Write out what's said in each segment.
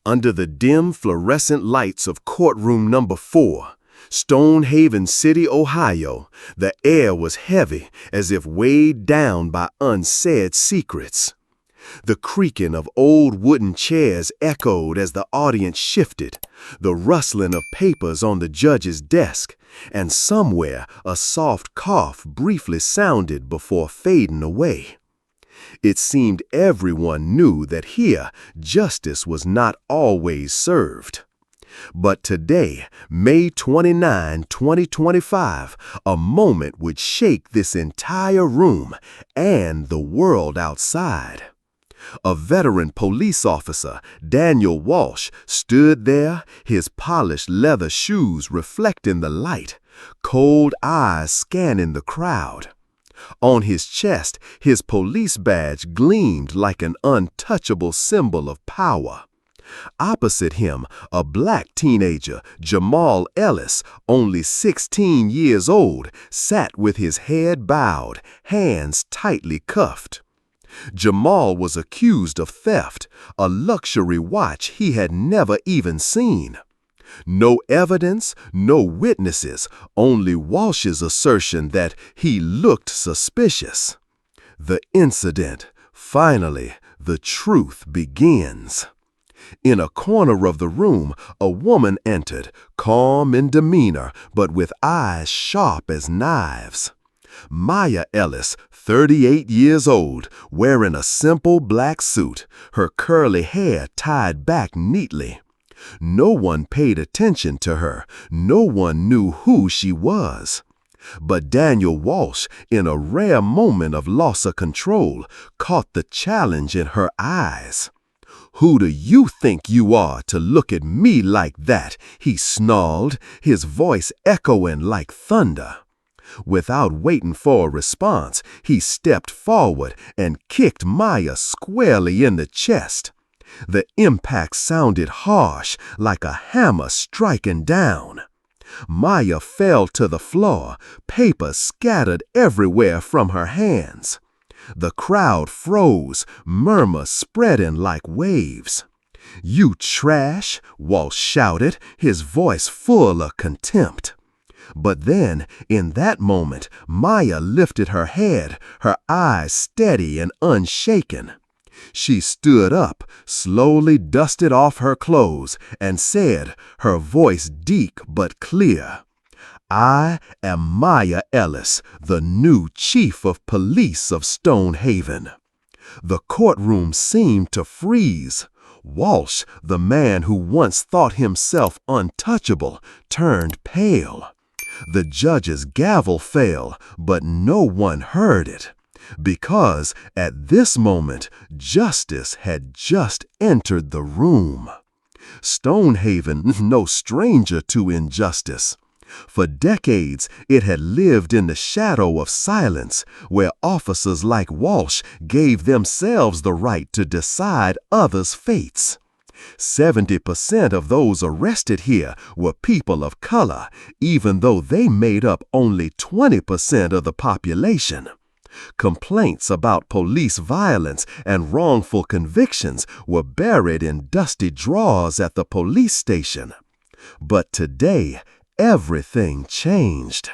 Under the dim fluorescent lights of Courtroom Number 4, Stonehaven City, Ohio, the air was heavy as if weighed down by unsaid secrets. The creaking of old wooden chairs echoed as the audience shifted, the rustling of papers on the judge's desk, and somewhere a soft cough briefly sounded before fading away. It seemed everyone knew that here justice was not always served. But today, May 29, 2025, a moment would shake this entire room and the world outside. A veteran police officer, Daniel Walsh, stood there, his polished leather shoes reflecting the light, cold eyes scanning the crowd. On his chest, his police badge gleamed like an untouchable symbol of power. Opposite him, a black teenager, Jamal Ellis, only 16 years old, sat with his head bowed, hands tightly cuffed. Jamal was accused of theft, a luxury watch he had never even seen. No evidence, no witnesses, only Walsh's assertion that he looked suspicious. The incident, finally, the truth begins. In a corner of the room, a woman entered, calm in demeanor, but with eyes sharp as knives. Maya Ellis, 38 years old, wearing a simple black suit, her curly hair tied back neatly. No one paid attention to her. No one knew who she was. But Daniel Walsh, in a rare moment of loss of control, caught the challenge in her eyes. "Who do you think you are to look at me like that?" he snarled, his voice echoing like thunder. Without waiting for a response, he stepped forward and kicked Maya squarely in the chest. The impact sounded harsh, like a hammer striking down. Maya fell to the floor, paper scattered everywhere from her hands. The crowd froze, murmurs spreading like waves. "You trash!" Walsh shouted, his voice full of contempt. But then, in that moment, Maya lifted her head, her eyes steady and unshaken. She stood up, slowly dusted off her clothes, and said, her voice deep but clear, "I am Maya Ellis, the new chief of police of Stonehaven." The courtroom seemed to freeze. Walsh, the man who once thought himself untouchable, turned pale. The judge's gavel fell, but no one heard it. Because at this moment, justice had just entered the room. Stonehaven, no stranger to injustice. For decades, it had lived in the shadow of silence, where officers like Walsh gave themselves the right to decide others' fates. 70% of those arrested here were people of color, even though they made up only 20% of the population. Complaints about police violence and wrongful convictions were buried in dusty drawers at the police station. But today, everything changed.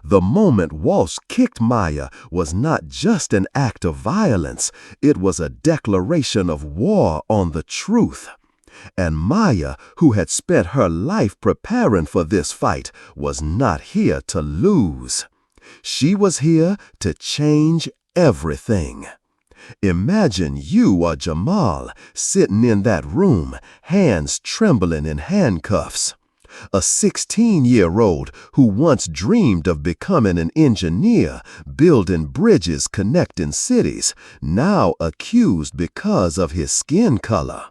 The moment Walsh kicked Maya was not just an act of violence, it was a declaration of war on the truth. And Maya, who had spent her life preparing for this fight, was not here to lose. She was here to change everything. Imagine you are Jamal, sitting in that room, hands trembling in handcuffs. A 16-year-old who once dreamed of becoming an engineer, building bridges connecting cities, now accused because of his skin color.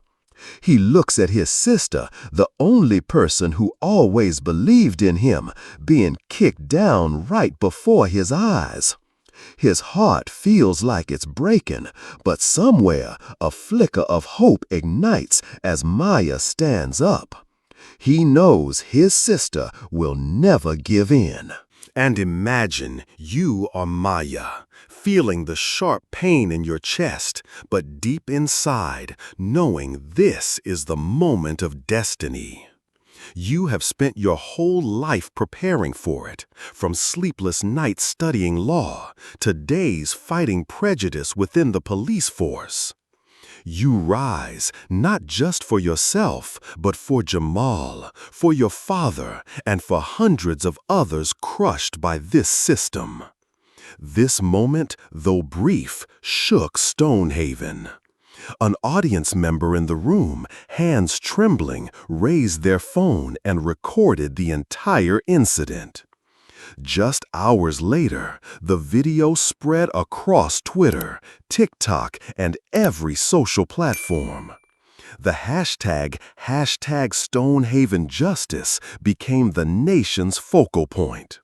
He looks at his sister, the only person who always believed in him, being kicked down right before his eyes. His heart feels like it's breaking, but somewhere a flicker of hope ignites as Maya stands up. He knows his sister will never give in. And imagine you are Maya, feeling the sharp pain in your chest, but deep inside, knowing this is the moment of destiny. You have spent your whole life preparing for it, from sleepless nights studying law to days fighting prejudice within the police force. You rise not just for yourself, but for Jamal, for your father, and for hundreds of others crushed by this system. This moment, though brief, shook Stonehaven. An audience member in the room, hands trembling, raised their phone and recorded the entire incident. Just hours later, the video spread across Twitter, TikTok, and every social platform. The hashtag Stonehaven Justice became the nation's focal point.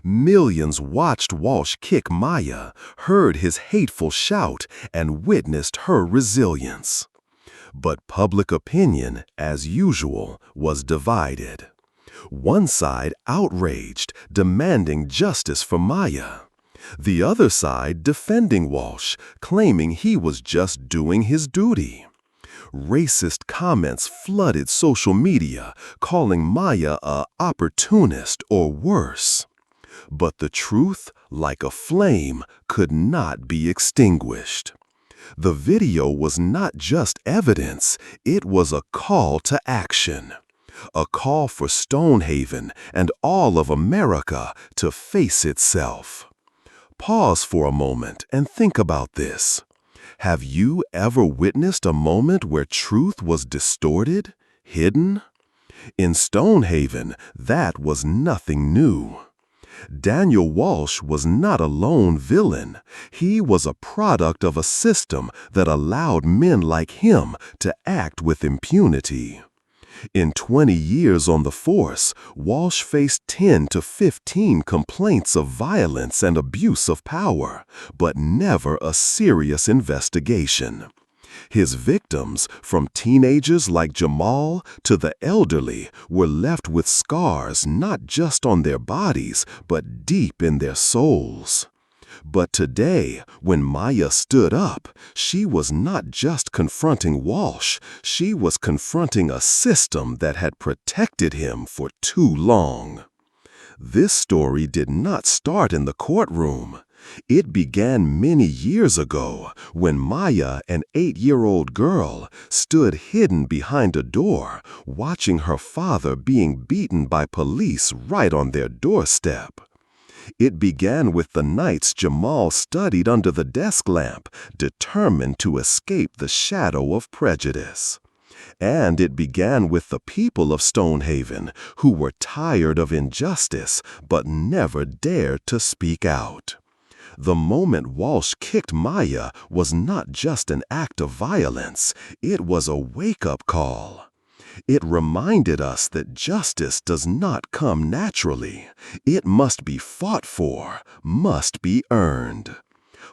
Millions watched Walsh kick Maya, heard his hateful shout, and witnessed her resilience. But public opinion, as usual, was divided. One side outraged, demanding justice for Maya. The other side defending Walsh, claiming he was just doing his duty. Racist comments flooded social media, calling Maya an opportunist or worse. But the truth, like a flame, could not be extinguished. The video was not just evidence, it was a call to action. A call for Stonehaven and all of America to face itself. Pause for a moment and think about this. Have you ever witnessed a moment where truth was distorted, hidden? In Stonehaven, that was nothing new. Daniel Walsh was not a lone villain. He was a product of a system that allowed men like him to act with impunity. In 20 years on the force, Walsh faced 10 to 15 complaints of violence and abuse of power, but never a serious investigation. His victims, from teenagers like Jamal to the elderly, were left with scars not just on their bodies, but deep in their souls. But today, when Maya stood up, she was not just confronting Walsh, she was confronting a system that had protected him for too long. This story did not start in the courtroom. It began many years ago when Maya, an 8-year-old girl, stood hidden behind a door, watching her father being beaten by police right on their doorstep. It began with the nights Jamal studied under the desk lamp, determined to escape the shadow of prejudice. And it began with the people of Stonehaven, who were tired of injustice but never dared to speak out. The moment Walsh kicked Maya was not just an act of violence, it was a wake-up call. It reminded us that justice does not come naturally. It must be fought for, must be earned.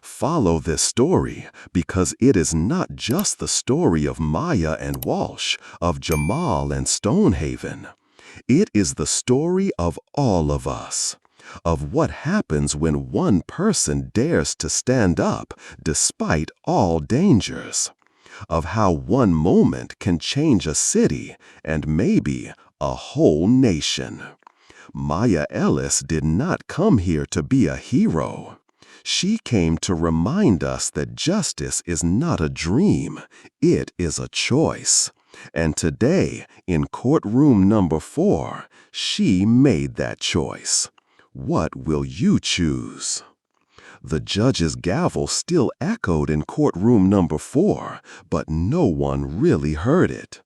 Follow this story, because it is not just the story of Maya and Walsh, of Jamal and Stonehaven. It is the story of all of us, of what happens when one person dares to stand up despite all dangers, of how one moment can change a city and maybe a whole nation. Maya Ellis did not come here to be a hero. She came to remind us that justice is not a dream, it is a choice. And today, in courtroom number 4, she made that choice. What will you choose? The judge's gavel still echoed in courtroom number 4, but no one really heard it.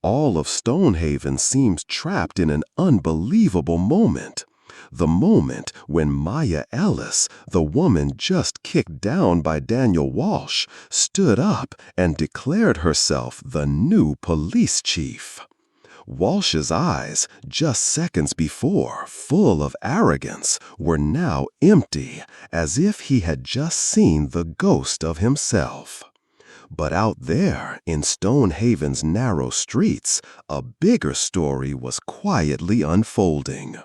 All of Stonehaven seems trapped in an unbelievable moment. The moment when Maya Ellis, the woman just kicked down by Daniel Walsh, stood up and declared herself the new police chief. Walsh's eyes, just seconds before, full of arrogance, were now empty, as if he had just seen the ghost of himself. But out there, in Stonehaven's narrow streets, a bigger story was quietly unfolding.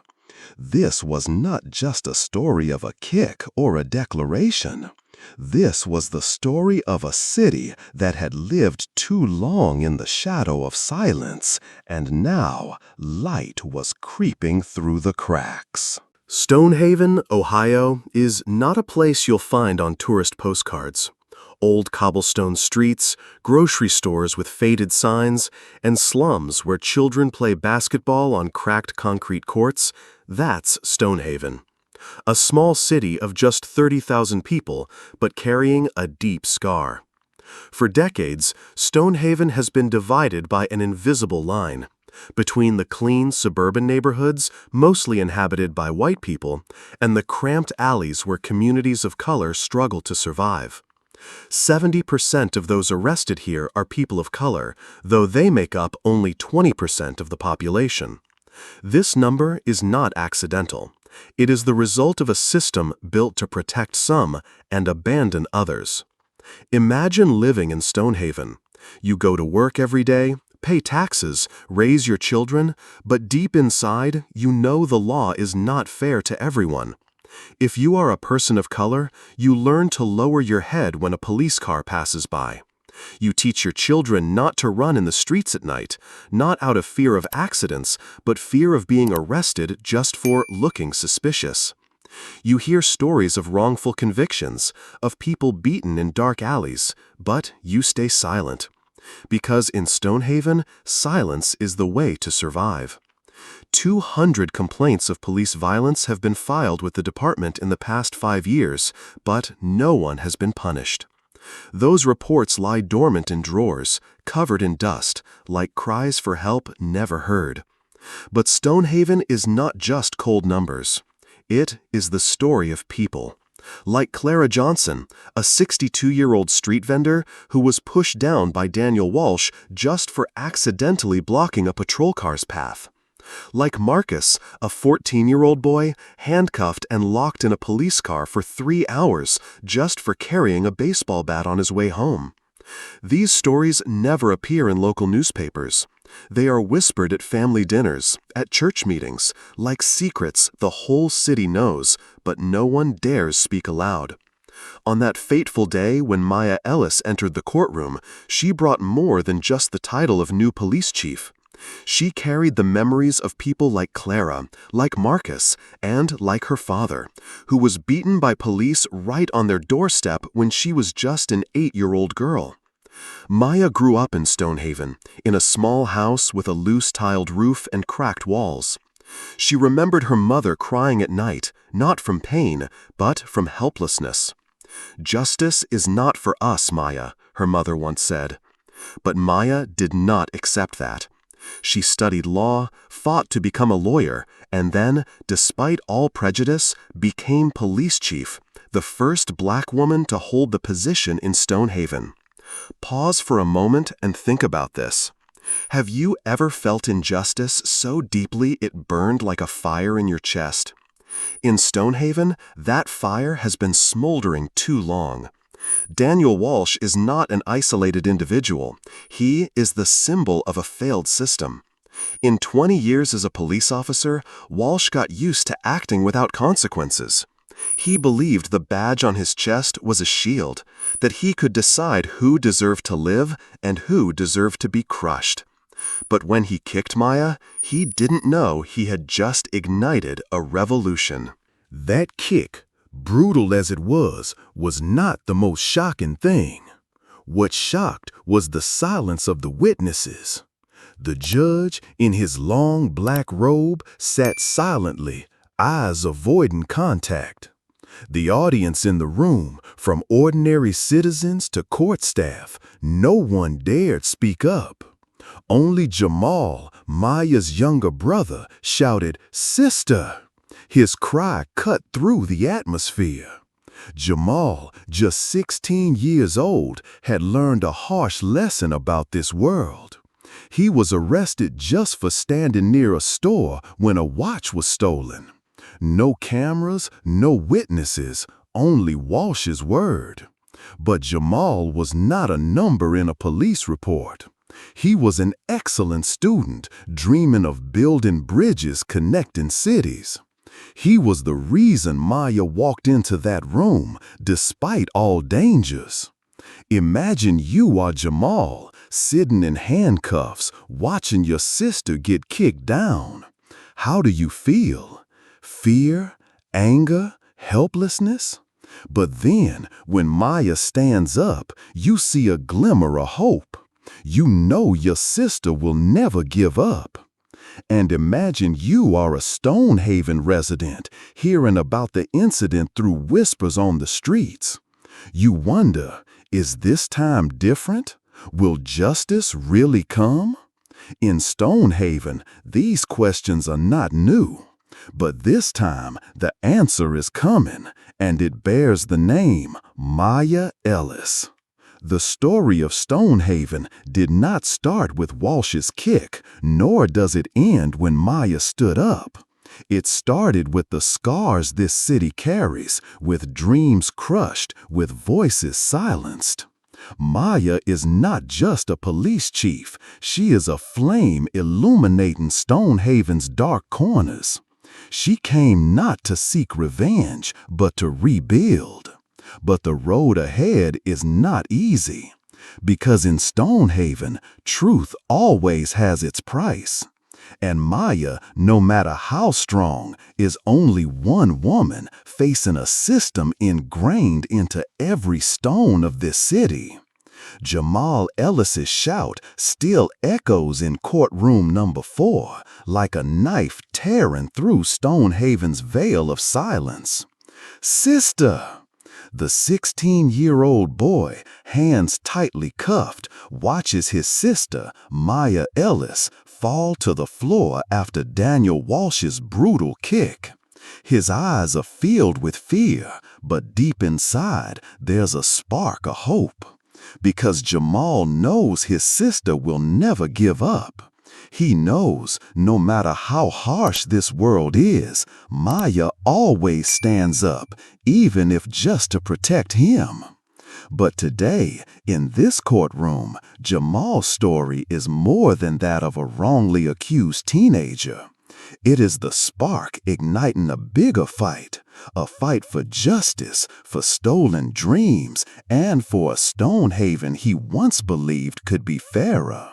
This was not just a story of a kick or a declaration. This was the story of a city that had lived too long in the shadow of silence, and now light was creeping through the cracks. Stonehaven, Ohio, is not a place you'll find on tourist postcards. Old cobblestone streets, grocery stores with faded signs, and slums where children play basketball on cracked concrete courts, that's Stonehaven. A small city of just 30,000 people, but carrying a deep scar. For decades, Stonehaven has been divided by an invisible line between the clean suburban neighborhoods, mostly inhabited by white people, and the cramped alleys where communities of color struggle to survive. 70% of those arrested here are people of color, though they make up only 20% of the population. This number is not accidental. It is the result of a system built to protect some and abandon others. Imagine living in Stonehaven. You go to work every day, pay taxes, raise your children, but deep inside, you know the law is not fair to everyone. If you are a person of color, you learn to lower your head when a police car passes by. You teach your children not to run in the streets at night, not out of fear of accidents, but fear of being arrested just for looking suspicious. You hear stories of wrongful convictions, of people beaten in dark alleys, but you stay silent. Because in Stonehaven, silence is the way to survive. 200 complaints of police violence have been filed with the department in the past 5 years, but no one has been punished. Those reports lie dormant in drawers, covered in dust, like cries for help never heard. But Stonehaven is not just cold numbers. It is the story of people. Like Clara Johnson, a 62-year-old street vendor who was pushed down by Daniel Walsh just for accidentally blocking a patrol car's path. Like Marcus, a 14-year-old boy handcuffed and locked in a police car for 3 hours just for carrying a baseball bat on his way home. These stories never appear in local newspapers. They are whispered at family dinners, at church meetings, like secrets the whole city knows, but no one dares speak aloud. On that fateful day when Maya Ellis entered the courtroom, she brought more than just the title of new police chief. She carried the memories of people like Clara, like Marcus, and like her father, who was beaten by police right on their doorstep when she was just an 8-year-old girl. Maya grew up in Stonehaven, in a small house with a loose tiled roof and cracked walls. She remembered her mother crying at night, not from pain, but from helplessness. "Justice is not for us, Maya," her mother once said. But Maya did not accept that. She studied law, fought to become a lawyer, and then, despite all prejudice, became police chief, the first black woman to hold the position in Stonehaven. Pause for a moment and think about this. Have you ever felt injustice so deeply it burned like a fire in your chest? In Stonehaven, that fire has been smoldering too long. Daniel Walsh is not an isolated individual. He is the symbol of a failed system. In 20 years as a police officer, Walsh got used to acting without consequences. He believed the badge on his chest was a shield, that he could decide who deserved to live and who deserved to be crushed. But when he kicked Maya, he didn't know he had just ignited a revolution. That kick, brutal as it was not the most shocking thing. What shocked was the silence of the witnesses. The judge, in his long black robe, sat silently, eyes avoiding contact. The audience in the room, from ordinary citizens to court staff, no one dared speak up. Only Jamal, Maya's younger brother, shouted, "Sister!" His cry cut through the atmosphere. Jamal, just 16 years old, had learned a harsh lesson about this world. He was arrested just for standing near a store when a watch was stolen. No cameras, no witnesses, only Walsh's word. But Jamal was not a number in a police report. He was an excellent student, dreaming of building bridges connecting cities. He was the reason Maya walked into that room, despite all dangers. Imagine you are Jamal, sitting in handcuffs, watching your sister get kicked down. How do you feel? Fear, anger, helplessness? But then, when Maya stands up, you see a glimmer of hope. You know your sister will never give up. And imagine you are a Stonehaven resident, hearing about the incident through whispers on the streets. You wonder, is this time different? Will justice really come? In Stonehaven, these questions are not new. But this time, the answer is coming, and it bears the name Maya Ellis. The story of Stonehaven did not start with Walsh's kick, nor does it end when Maya stood up. It started with the scars this city carries, with dreams crushed, with voices silenced. Maya is not just a police chief, she is a flame illuminating Stonehaven's dark corners. She came not to seek revenge, but to rebuild. But the road ahead is not easy, because in Stonehaven, truth always has its price. And Maya, no matter how strong, is only one woman facing a system ingrained into every stone of this city. Jamal Ellis's shout still echoes in courtroom number 4, like a knife tearing through Stonehaven's veil of silence. "Sister!" The 16-year-old boy, hands tightly cuffed, watches his sister, Maya Ellis, fall to the floor after Daniel Walsh's brutal kick. His eyes are filled with fear, but deep inside, there's a spark of hope. Because Jamal knows his sister will never give up. He knows, no matter how harsh this world is, Maya always stands up, even if just to protect him. But today, in this courtroom, Jamal's story is more than that of a wrongly accused teenager. It is the spark igniting a bigger fight, a fight for justice, for stolen dreams, and for a Stonehaven he once believed could be fairer.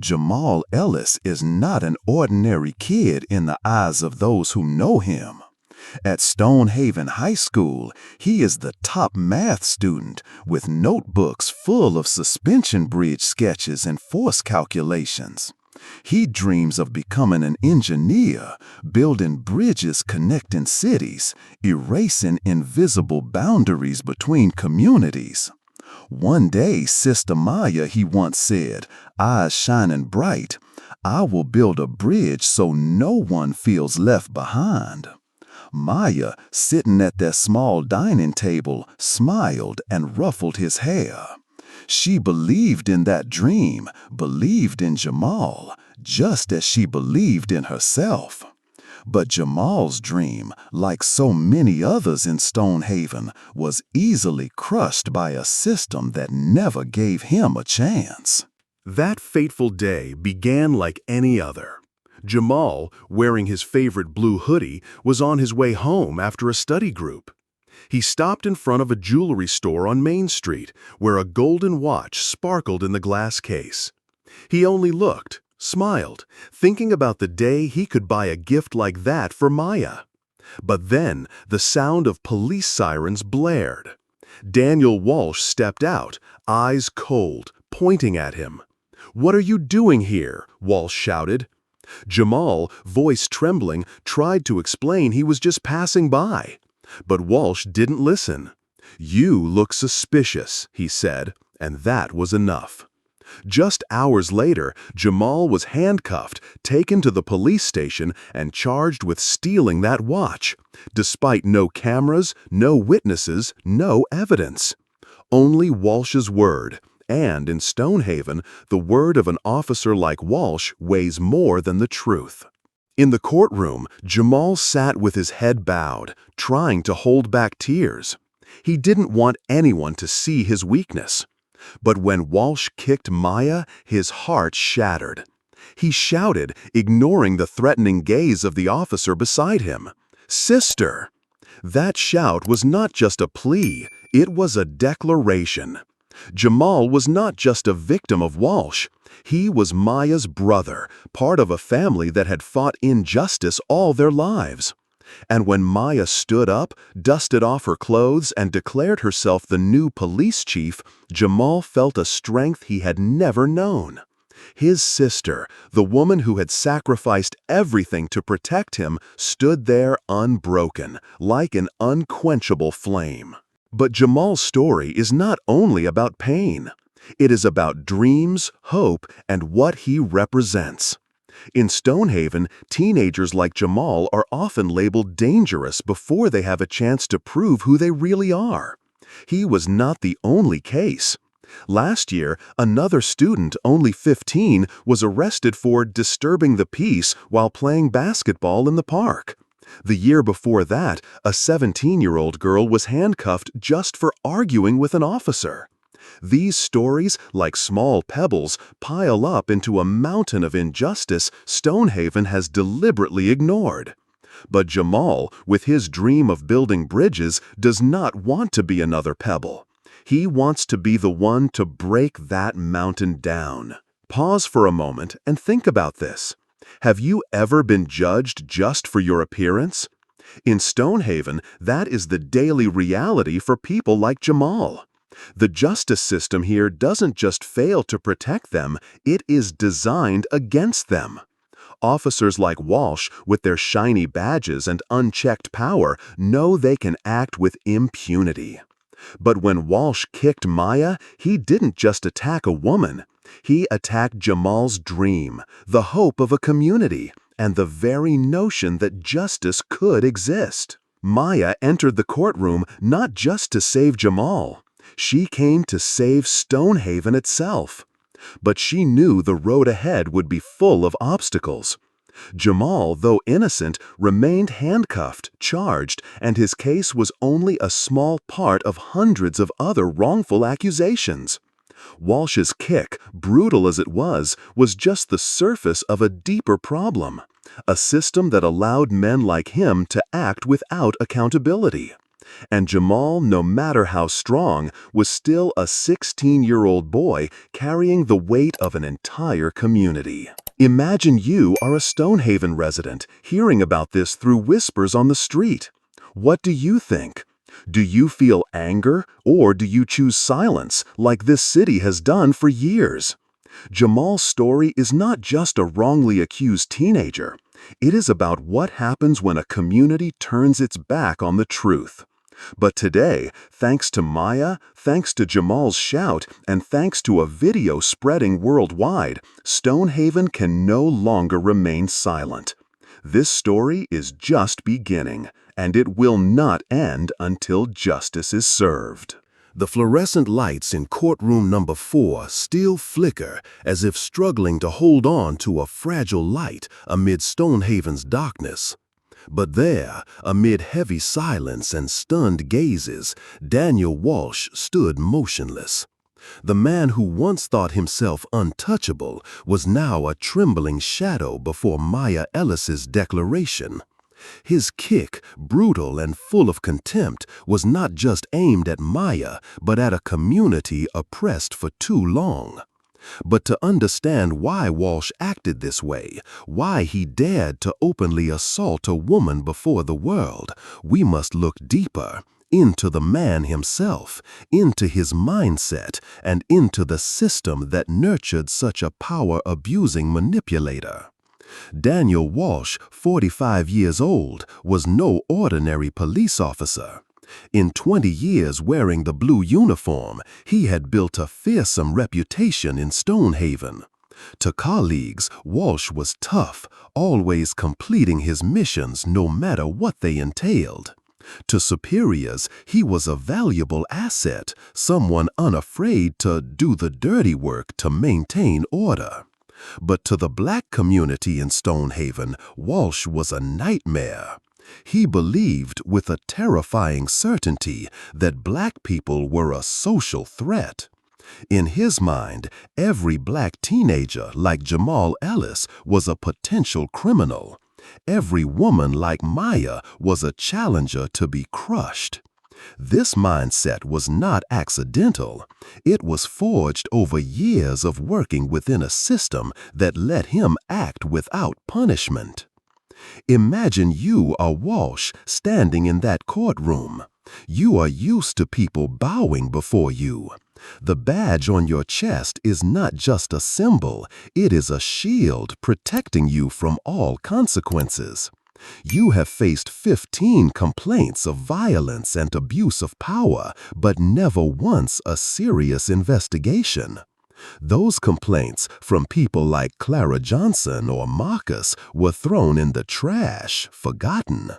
Jamal Ellis is not an ordinary kid in the eyes of those who know him. At Stonehaven High School, he is the top math student with notebooks full of suspension bridge sketches and force calculations. He dreams of becoming an engineer, building bridges connecting cities, erasing invisible boundaries between communities. One day, Sister Maya, he once said, eyes shining bright, "I will build a bridge so no one feels left behind." Maya, sitting at that small dining table, smiled and ruffled his hair. She believed in that dream, believed in Jamal, just as she believed in herself. But Jamal's dream, like so many others in Stonehaven, was easily crushed by a system that never gave him a chance. That fateful day began like any other. Jamal, wearing his favorite blue hoodie, was on his way home after a study group. He stopped in front of a jewelry store on Main Street, where a golden watch sparkled in the glass case. He only looked, smiled, thinking about the day he could buy a gift like that for Maya. But then the sound of police sirens blared. Daniel Walsh stepped out, eyes cold, pointing at him. "What are you doing here?" Walsh shouted. Jamal, voice trembling, tried to explain he was just passing by. But Walsh didn't listen. "You look suspicious," he said, and that was enough. Just hours later, Jamal was handcuffed, taken to the police station, and charged with stealing that watch, despite no cameras, no witnesses, no evidence. Only Walsh's word. And in Stonehaven, the word of an officer like Walsh weighs more than the truth. In the courtroom, Jamal sat with his head bowed, trying to hold back tears. He didn't want anyone to see his weakness. But when Walsh kicked Maya, his heart shattered. He shouted, ignoring the threatening gaze of the officer beside him. Sister! That shout was not just a plea, it was a declaration. Jamal was not just a victim of Walsh. He was Maya's brother, part of a family that had fought injustice all their lives. And when Maya stood up, dusted off her clothes, and declared herself the new police chief, Jamal felt a strength he had never known. His sister, the woman who had sacrificed everything to protect him, stood there unbroken, like an unquenchable flame. But Jamal's story is not only about pain. It is about dreams, hope, and what he represents. In Stonehaven, teenagers like Jamal are often labeled dangerous before they have a chance to prove who they really are. He was not the only case. Last year, another student, only 15, was arrested for disturbing the peace while playing basketball in the park. The year before that, a 17-year-old girl was handcuffed just for arguing with an officer. These stories, like small pebbles, pile up into a mountain of injustice Stonehaven has deliberately ignored. But Jamal, with his dream of building bridges, does not want to be another pebble. He wants to be the one to break that mountain down. Pause for a moment and think about this. Have you ever been judged just for your appearance? In Stonehaven, that is the daily reality for people like Jamal. The justice system here doesn't just fail to protect them, it is designed against them. Officers like Walsh, with their shiny badges and unchecked power, know they can act with impunity. But when Walsh kicked Maya, he didn't just attack a woman. He attacked Jamal's dream, the hope of a community, and the very notion that justice could exist. Maya entered the courtroom not just to save Jamal. She came to save Stonehaven itself. But she knew the road ahead would be full of obstacles. Jamal, though innocent, remained handcuffed, charged, and his case was only a small part of hundreds of other wrongful accusations. Walsh's kick, brutal as it was just the surface of a deeper problem, a system that allowed men like him to act without accountability. And Jamal, no matter how strong, was still a 16-year-old boy carrying the weight of an entire community. Imagine you are a Stonehaven resident, hearing about this through whispers on the street. What do you think? Do you feel anger, or do you choose silence, like this city has done for years? Jamal's story is not just a wrongly accused teenager. It is about what happens when a community turns its back on the truth. But today, thanks to Maya, thanks to Jamal's shout, and thanks to a video spreading worldwide, Stonehaven can no longer remain silent. This story is just beginning, and it will not end until justice is served. The fluorescent lights in courtroom number 4 still flicker as if struggling to hold on to a fragile light amid Stonehaven's darkness. But there, amid heavy silence and stunned gazes, Daniel Walsh stood motionless. The man who once thought himself untouchable was now a trembling shadow before Maya Ellis's declaration. His kick, brutal and full of contempt, was not just aimed at Maya, but at a community oppressed for too long. But to understand why Walsh acted this way, why he dared to openly assault a woman before the world, we must look deeper, into the man himself, into his mindset, and into the system that nurtured such a power-abusing manipulator. Daniel Walsh, 45 years old, was no ordinary police officer. In 20 years wearing the blue uniform, he had built a fearsome reputation in Stonehaven. To colleagues, Walsh was tough, always completing his missions no matter what they entailed. To superiors, he was a valuable asset, someone unafraid to do the dirty work to maintain order. But to the black community in Stonehaven, Walsh was a nightmare. He believed with a terrifying certainty that black people were a social threat. In his mind, every black teenager like Jamal Ellis was a potential criminal. Every woman like Maya was a challenger to be crushed. This mindset was not accidental. It was forged over years of working within a system that let him act without punishment. Imagine you are Walsh standing in that courtroom. You are used to people bowing before you. The badge on your chest is not just a symbol, it is a shield protecting you from all consequences. You have faced 15 complaints of violence and abuse of power, but never once a serious investigation. Those complaints from people like Clara Johnson or Marcus were thrown in the trash, forgotten.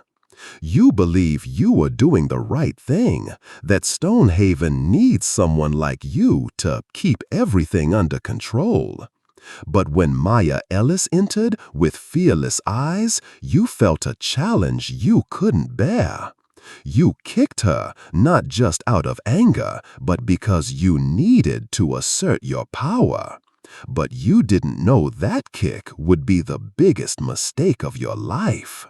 You believe you are doing the right thing, that Stonehaven needs someone like you to keep everything under control. But when Maya Ellis entered with fearless eyes, you felt a challenge you couldn't bear. You kicked her, not just out of anger, but because you needed to assert your power. But you didn't know that kick would be the biggest mistake of your life.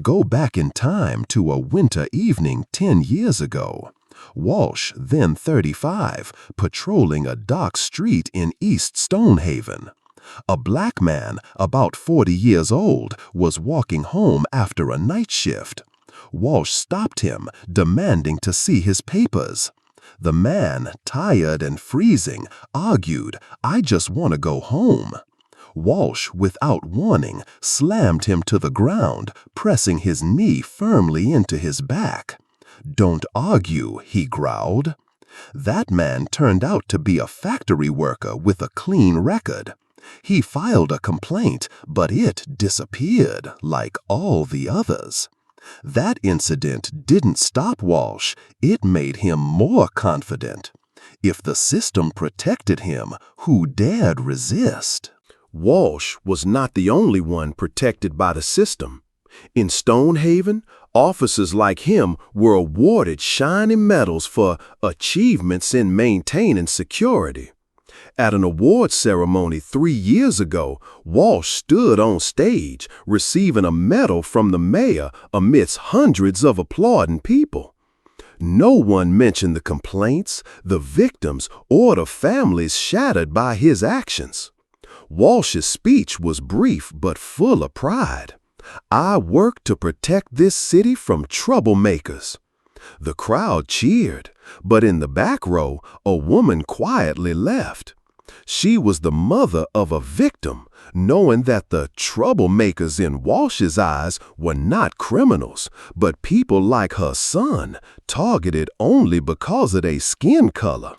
Go back in time to a winter evening 10 years ago. Walsh, then 35, patrolling a dark street in East Stonehaven. A black man, about 40 years old, was walking home after a night shift. Walsh stopped him, demanding to see his papers. The man, tired and freezing, argued, "I just want to go home." Walsh, without warning, slammed him to the ground, pressing his knee firmly into his back. "Don't argue," he growled. That man turned out to be a factory worker with a clean record. He filed a complaint, but it disappeared like all the others. That incident didn't stop Walsh, it made him more confident. If the system protected him, who dared resist? Walsh was not the only one protected by the system. In Stonehaven, officers like him were awarded shiny medals for achievements in maintaining security. At an award ceremony 3 years ago, Walsh stood on stage, receiving a medal from the mayor amidst hundreds of applauding people. No one mentioned the complaints, the victims, or the families shattered by his actions. Walsh's speech was brief but full of pride. "I work to protect this city from troublemakers." The crowd cheered, but in the back row, a woman quietly left. She was the mother of a victim, knowing that the troublemakers in Walsh's eyes were not criminals, but people like her son, targeted only because of their skin color.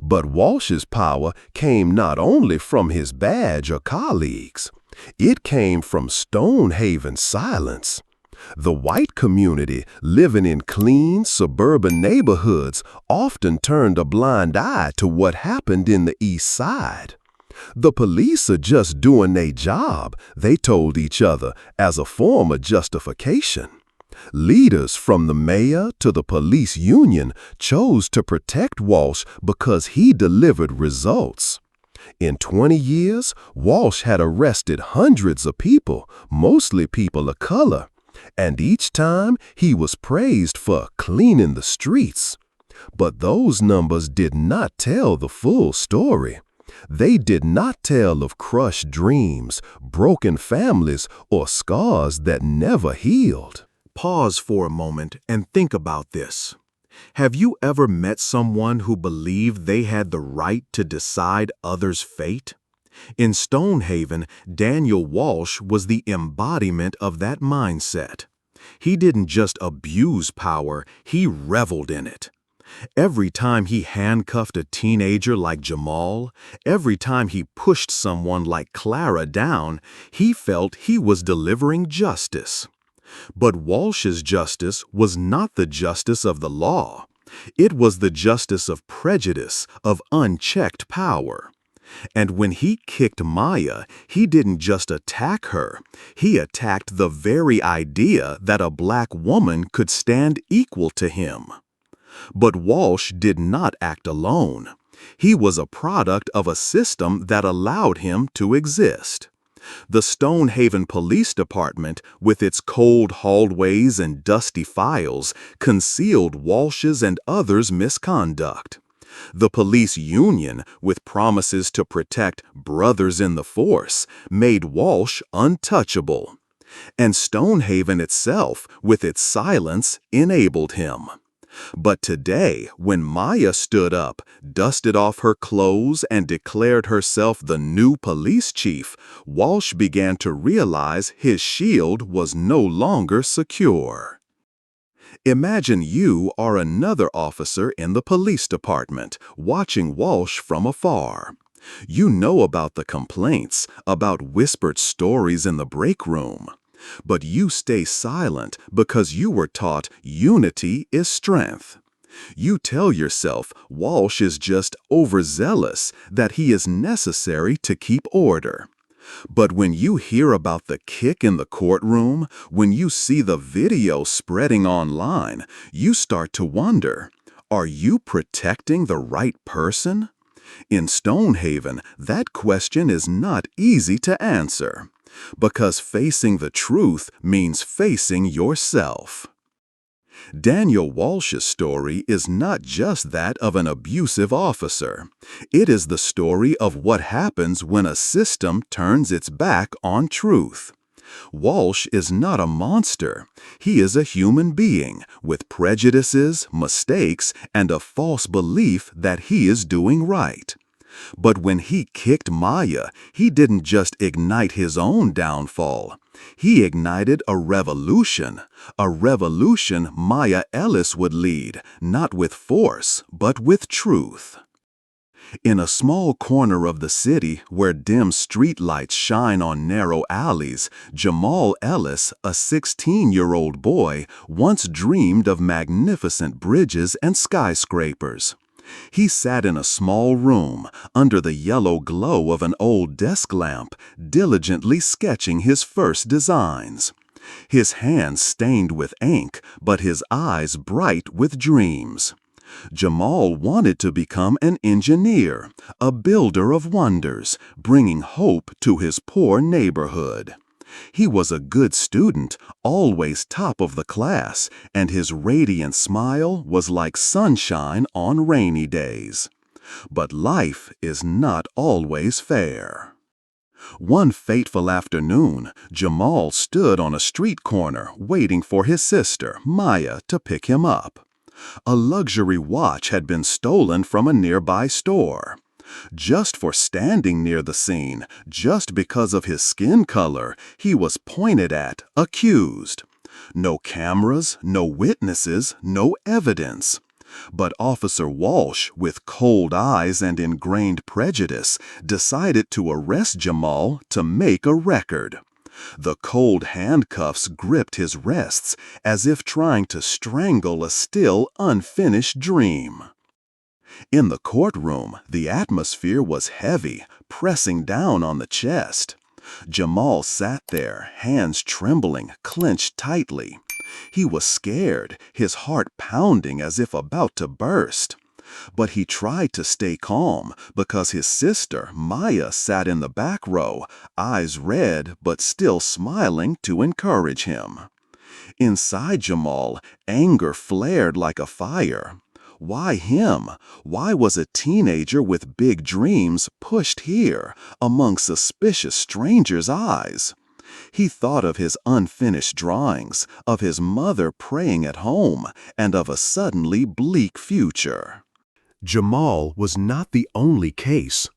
But Walsh's power came not only from his badge or colleagues. It came from Stonehaven's silence. The white community, living in clean, suburban neighborhoods, often turned a blind eye to what happened in the East Side. "The police are just doing their job," they told each other as a form of justification. Leaders from the mayor to the police union chose to protect Walsh because he delivered results. In 20 years, Walsh had arrested hundreds of people, mostly people of color, and each time he was praised for cleaning the streets. But those numbers did not tell the full story. They did not tell of crushed dreams, broken families, or scars that never healed. Pause for a moment and think about this. Have you ever met someone who believed they had the right to decide others' fate? In Stonehaven, Daniel Walsh was the embodiment of that mindset. He didn't just abuse power, he reveled in it. Every time he handcuffed a teenager like Jamal, every time he pushed someone like Clara down, he felt he was delivering justice. But Walsh's justice was not the justice of the law. It was the justice of prejudice, of unchecked power. And when he kicked Maya, he didn't just attack her. He attacked the very idea that a black woman could stand equal to him. But Walsh did not act alone. He was a product of a system that allowed him to exist. The Stonehaven Police Department, with its cold hallways and dusty files, concealed Walsh's and others' misconduct. The police union, with promises to protect brothers in the force, made Walsh untouchable. And Stonehaven itself, with its silence, enabled him. But today, when Maya stood up, dusted off her clothes, and declared herself the new police chief, Walsh began to realize his shield was no longer secure. Imagine you are another officer in the police department, watching Walsh from afar. You know about the complaints, about whispered stories in the break room. But you stay silent because you were taught unity is strength. You tell yourself Walsh is just overzealous, that he is necessary to keep order. But when you hear about the kick in the courtroom, when you see the video spreading online, you start to wonder, are you protecting the right person? In Stonehaven, that question is not easy to answer. Because facing the truth means facing yourself. Daniel Walsh's story is not just that of an abusive officer. It is the story of what happens when a system turns its back on truth. Walsh is not a monster. He is a human being with prejudices, mistakes, and a false belief that he is doing right. But when he kicked Maya, he didn't just ignite his own downfall. He ignited a revolution Maya Ellis would lead, not with force, but with truth. In a small corner of the city where dim streetlights shine on narrow alleys, Jamal Ellis, a 16-year-old boy, once dreamed of magnificent bridges and skyscrapers. He sat in a small room, under the yellow glow of an old desk lamp, diligently sketching his first designs. His hands stained with ink, but his eyes bright with dreams. Jamal wanted to become an engineer, a builder of wonders, bringing hope to his poor neighborhood. He was a good student, always top of the class, and his radiant smile was like sunshine on rainy days. But life is not always fair. One fateful afternoon, Jamal stood on a street corner waiting for his sister, Maya, to pick him up. A luxury watch had been stolen from a nearby store. Just for standing near the scene, just because of his skin color, he was pointed at, accused. No cameras, no witnesses, no evidence. But Officer Walsh, with cold eyes and ingrained prejudice, decided to arrest Jamal to make a record. The cold handcuffs gripped his wrists as if trying to strangle a still unfinished dream. In the courtroom, the atmosphere was heavy, pressing down on the chest. Jamal sat there, hands trembling, clenched tightly. He was scared, his heart pounding as if about to burst. But he tried to stay calm because his sister, Maya, sat in the back row, eyes red but still smiling to encourage him. Inside Jamal, anger flared like a fire. Why him? Why was a teenager with big dreams pushed here, among suspicious strangers' eyes? He thought of his unfinished drawings, of his mother praying at home, and of a suddenly bleak future. Jamal was not the only case.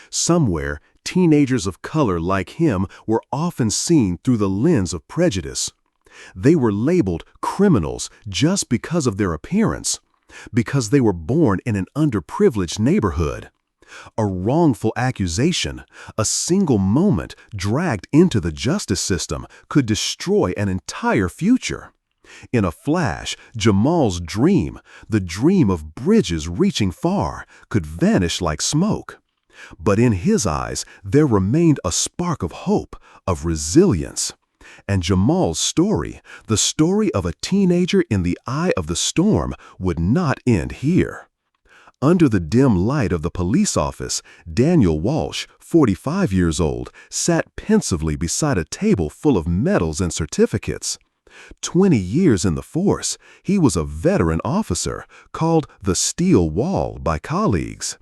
Somewhere, teenagers of color like him were often seen through the lens of prejudice. They were labeled criminals just because of their appearance, because they were born in an underprivileged neighborhood. A wrongful accusation, a single moment dragged into the justice system could destroy an entire future. In a flash, Jamal's dream, the dream of bridges reaching far, could vanish like smoke. But in his eyes, there remained a spark of hope, of resilience. And Jamal's story, the story of a teenager in the eye of the storm, would not end here. Under the dim light of the police office, Daniel Walsh, 45 years old, sat pensively beside a table full of medals and certificates. 20 years in the force, he was a veteran officer, called the Steel Wall by colleagues.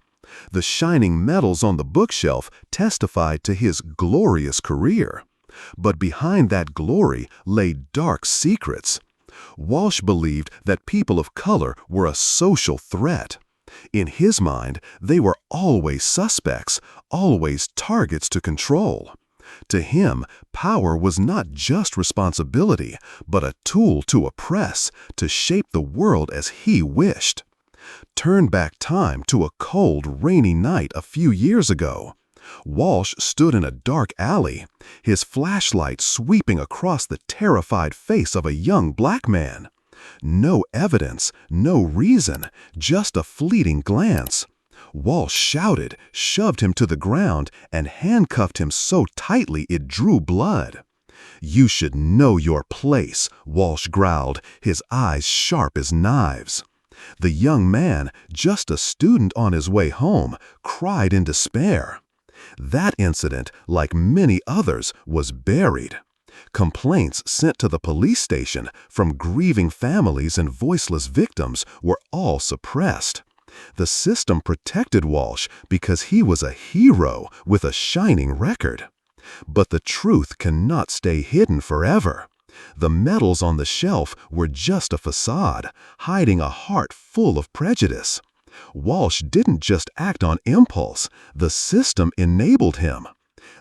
The shining medals on the bookshelf testified to his glorious career. But behind that glory lay dark secrets. Walsh believed that people of color were a social threat. In his mind, they were always suspects, always targets to control. To him, power was not just responsibility, but a tool to oppress, to shape the world as he wished. Turn back time to a cold, rainy night a few years ago. Walsh stood in a dark alley, his flashlight sweeping across the terrified face of a young black man. No evidence, no reason, just a fleeting glance. Walsh shouted, shoved him to the ground, and handcuffed him so tightly it drew blood. "You should know your place," Walsh growled, his eyes sharp as knives. The young man, just a student on his way home, cried in despair. That incident, like many others, was buried. Complaints sent to the police station from grieving families and voiceless victims were all suppressed. The system protected Walsh because he was a hero with a shining record. But the truth cannot stay hidden forever. The medals on the shelf were just a facade, hiding a heart full of prejudice. Walsh didn't just act on impulse, the system enabled him.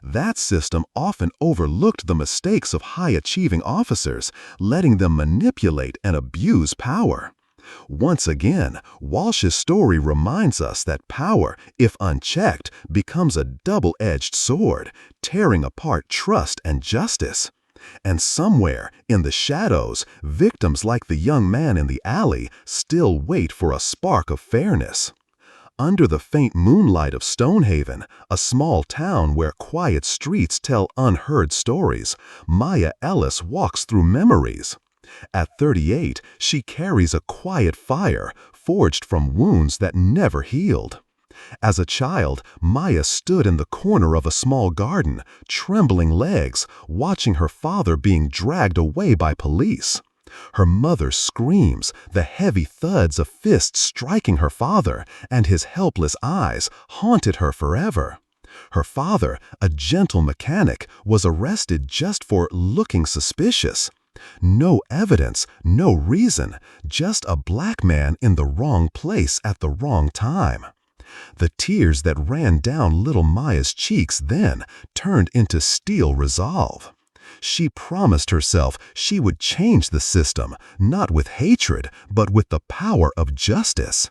That system often overlooked the mistakes of high-achieving officers, letting them manipulate and abuse power. Once again, Walsh's story reminds us that power, if unchecked, becomes a double-edged sword, tearing apart trust and justice. And somewhere, in the shadows, victims like the young man in the alley still wait for a spark of fairness. Under the faint moonlight of Stonehaven, a small town where quiet streets tell unheard stories, Maya Ellis walks through memories. At 38, she carries a quiet fire, forged from wounds that never healed. As a child, Maya stood in the corner of a small garden, trembling legs, watching her father being dragged away by police. Her mother screams, the heavy thuds of fists striking her father, and his helpless eyes haunted her forever. Her father, a gentle mechanic, was arrested just for looking suspicious. No evidence, no reason, just a black man in the wrong place at the wrong time. The tears that ran down little Maya's cheeks then turned into steel resolve. She promised herself she would change the system, not with hatred, but with the power of justice.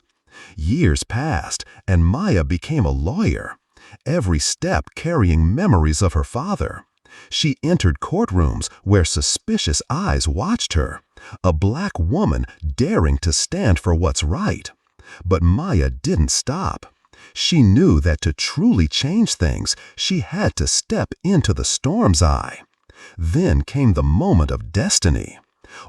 Years passed, and Maya became a lawyer, every step carrying memories of her father. She entered courtrooms where suspicious eyes watched her, a black woman daring to stand for what's right. But Maya didn't stop. She knew that to truly change things, she had to step into the storm's eye. Then came the moment of destiny.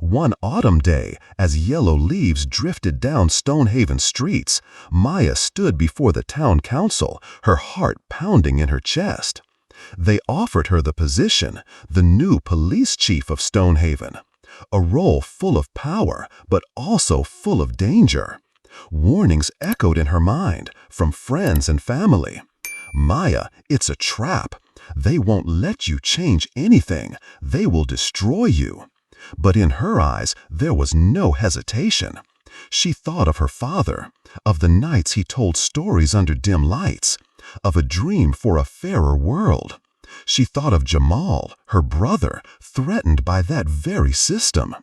One autumn day, as yellow leaves drifted down Stonehaven streets, Maya stood before the town council, her heart pounding in her chest. They offered her the position, the new police chief of Stonehaven, a role full of power, but also full of danger. Warnings echoed in her mind, from friends and family. "Maya, it's a trap. They won't let you change anything. They will destroy you." But in her eyes, there was no hesitation. She thought of her father, of the nights he told stories under dim lights, of a dream for a fairer world. She thought of Jamal, her brother, threatened by that very system.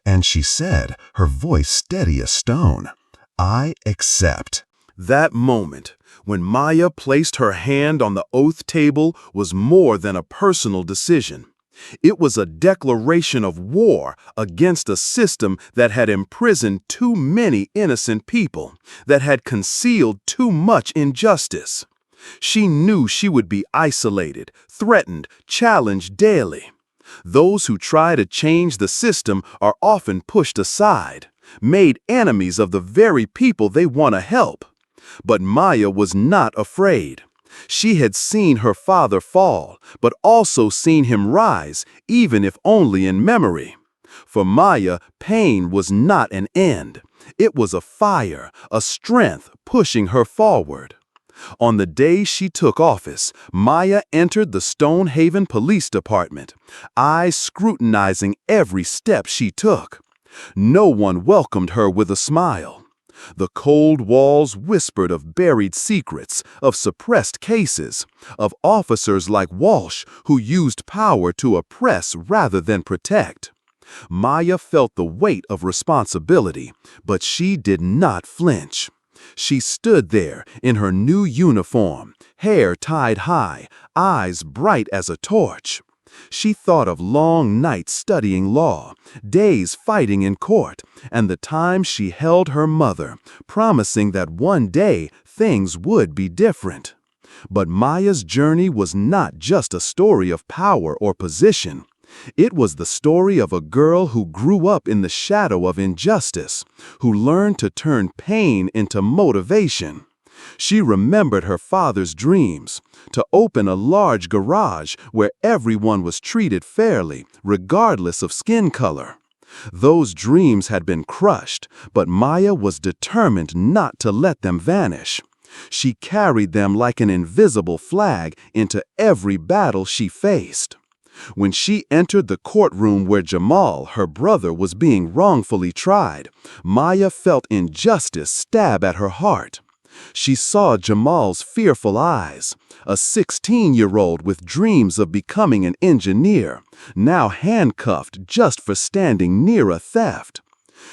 And she said, her voice steady as stone, "I accept." That moment, when Maya placed her hand on the oath table, was more than a personal decision. It was a declaration of war against a system that had imprisoned too many innocent people, that had concealed too much injustice. She knew she would be isolated, threatened, challenged daily. Those who try to change the system are often pushed aside, made enemies of the very people they want to help. But Maya was not afraid. She had seen her father fall, but also seen him rise, even if only in memory. For Maya, pain was not an end. It was a fire, a strength pushing her forward. On the day she took office, Maya entered the Stonehaven Police Department, eyes scrutinizing every step she took. No one welcomed her with a smile. The cold walls whispered of buried secrets, of suppressed cases, of officers like Walsh who used power to oppress rather than protect. Maya felt the weight of responsibility, but she did not flinch. She stood there in her new uniform, hair tied high, eyes bright as a torch. She thought of long nights studying law, days fighting in court, and the time she held her mother, promising that one day things would be different. But Maya's journey was not just a story of power or position. It was the story of a girl who grew up in the shadow of injustice, who learned to turn pain into motivation. She remembered her father's dreams, to open a large garage where everyone was treated fairly, regardless of skin color. Those dreams had been crushed, but Maya was determined not to let them vanish. She carried them like an invisible flag into every battle she faced. When she entered the courtroom where Jamal, her brother, was being wrongfully tried, Maya felt injustice stab at her heart. She saw Jamal's fearful eyes, a 16-year-old with dreams of becoming an engineer, now handcuffed just for standing near a theft.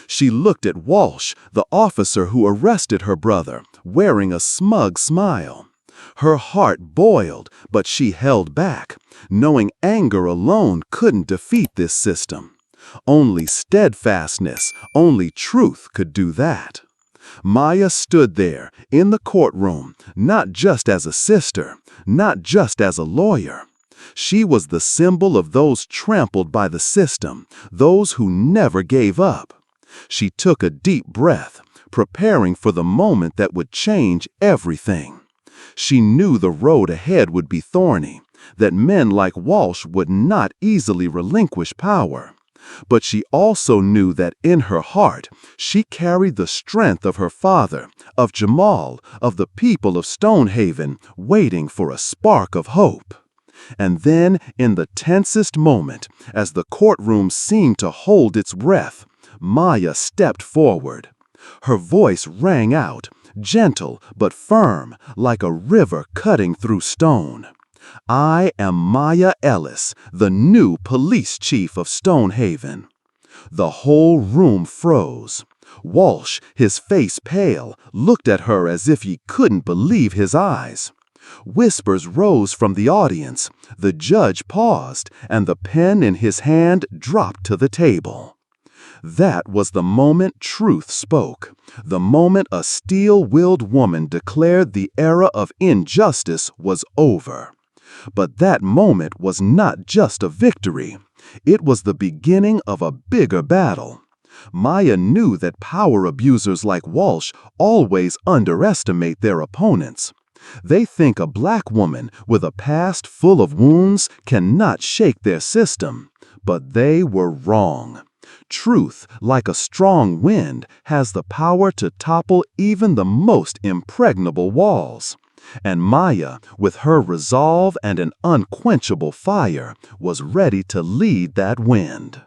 She looked at Walsh, the officer who arrested her brother, wearing a smug smile. Her heart boiled, but she held back, knowing anger alone couldn't defeat this system. Only steadfastness, only truth could do that. Maya stood there, in the courtroom, not just as a sister, not just as a lawyer. She was the symbol of those trampled by the system, those who never gave up. She took a deep breath, preparing for the moment that would change everything. She knew the road ahead would be thorny, that men like Walsh would not easily relinquish power. But she also knew that in her heart, she carried the strength of her father, of Jamal, of the people of Stonehaven, waiting for a spark of hope. And then, in the tensest moment, as the courtroom seemed to hold its breath, Maya stepped forward. Her voice rang out, gentle but firm, like a river cutting through stone. I am Maya Ellis, the new police chief of Stonehaven. The whole room froze. Walsh, his face pale, looked at her as if he couldn't believe his eyes. Whispers rose from the audience. The judge paused, and the pen in his hand dropped to the table. That was the moment truth spoke, the moment a steel-willed woman declared the era of injustice was over. But that moment was not just a victory. It was the beginning of a bigger battle. Maya knew that power abusers like Walsh always underestimate their opponents. They think a black woman with a past full of wounds cannot shake their system. But they were wrong. Truth, like a strong wind, has the power to topple even the most impregnable walls. And Maya, with her resolve and an unquenchable fire, was ready to lead that wind.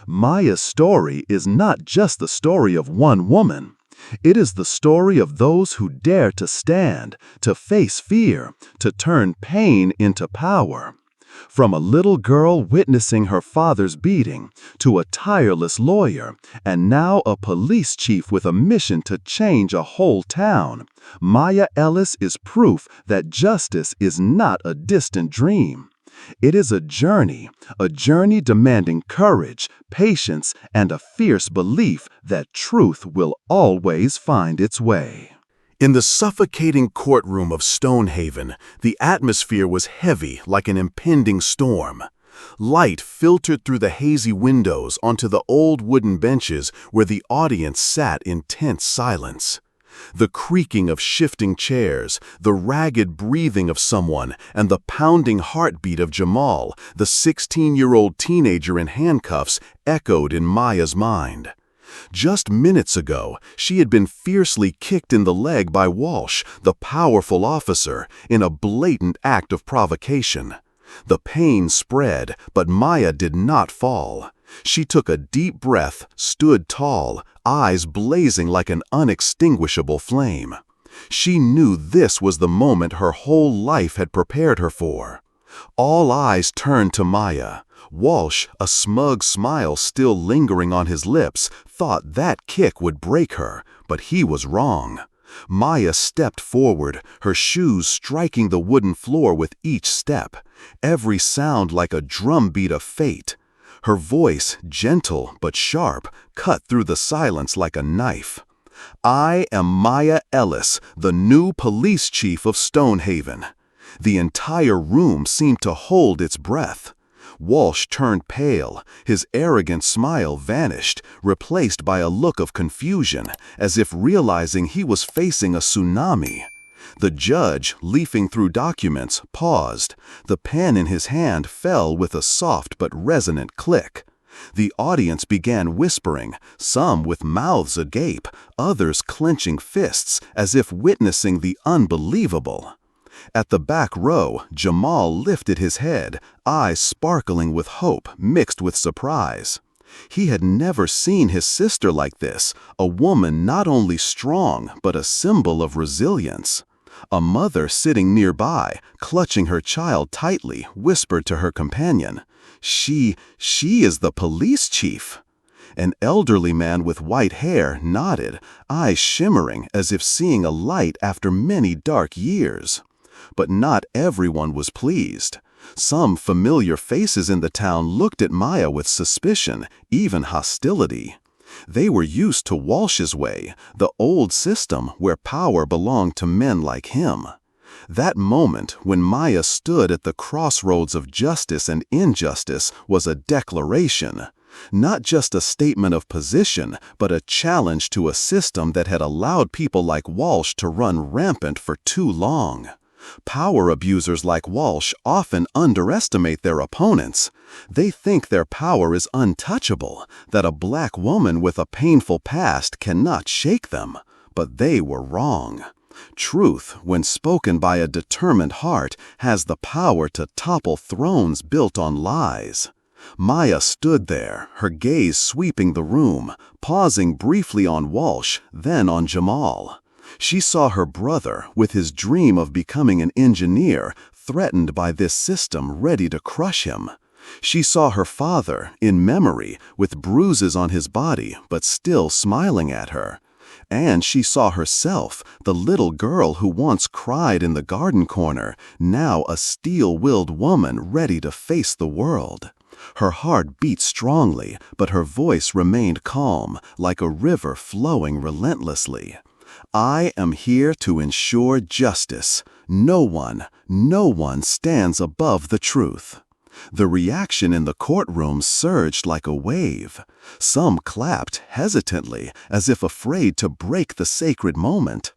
Maya's story is not just the story of one woman. It is the story of those who dare to stand, to face fear, to turn pain into power. From a little girl witnessing her father's beating, to a tireless lawyer, and now a police chief with a mission to change a whole town, Maya Ellis is proof that justice is not a distant dream. It is a journey demanding courage, patience, and a fierce belief that truth will always find its way. In the suffocating courtroom of Stonehaven, the atmosphere was heavy like an impending storm. Light filtered through the hazy windows onto the old wooden benches where the audience sat in tense silence. The creaking of shifting chairs, the ragged breathing of someone, and the pounding heartbeat of Jamal, the 16-year-old teenager in handcuffs, echoed in Maya's mind. Just minutes ago, she had been fiercely kicked in the leg by Walsh, the powerful officer, in a blatant act of provocation. The pain spread, but Maya did not fall. She took a deep breath, stood tall, eyes blazing like an unextinguishable flame. She knew this was the moment her whole life had prepared her for. All eyes turned to Maya. Walsh, a smug smile still lingering on his lips, thought that kick would break her, but he was wrong. Maya stepped forward, her shoes striking the wooden floor with each step, every sound like a drumbeat of fate. Her voice, gentle but sharp, cut through the silence like a knife. "I am Maya Ellis, the new police chief of Stonehaven." The entire room seemed to hold its breath. Walsh turned pale, his arrogant smile vanished, replaced by a look of confusion, as if realizing he was facing a tsunami. The judge, leafing through documents, paused. The pen in his hand fell with a soft but resonant click. The audience began whispering, some with mouths agape, others clenching fists as if witnessing the unbelievable. At the back row, Jamal lifted his head, eyes sparkling with hope mixed with surprise. He had never seen his sister like this, a woman not only strong but a symbol of resilience. A mother sitting nearby, clutching her child tightly, whispered to her companion, She is the police chief." An elderly man with white hair nodded, eyes shimmering as if seeing a light after many dark years. But not everyone was pleased. Some familiar faces in the town looked at Maya with suspicion, even hostility. They were used to Walsh's way, the old system where power belonged to men like him. That moment when Maya stood at the crossroads of justice and injustice was a declaration. Not just a statement of position, but a challenge to a system that had allowed people like Walsh to run rampant for too long. Power abusers like Walsh often underestimate their opponents. They think their power is untouchable, that a black woman with a painful past cannot shake them. But they were wrong. Truth, when spoken by a determined heart, has the power to topple thrones built on lies. Maya stood there, her gaze sweeping the room, pausing briefly on Walsh, then on Jamal. She saw her brother, with his dream of becoming an engineer, threatened by this system ready to crush him. She saw her father, in memory, with bruises on his body, but still smiling at her. And she saw herself, the little girl who once cried in the garden corner, now a steel-willed woman ready to face the world. Her heart beat strongly, but her voice remained calm, like a river flowing relentlessly. "I am here to ensure justice. No one stands above the truth." The reaction in the courtroom surged like a wave. Some clapped hesitantly, as if afraid to break the sacred moment.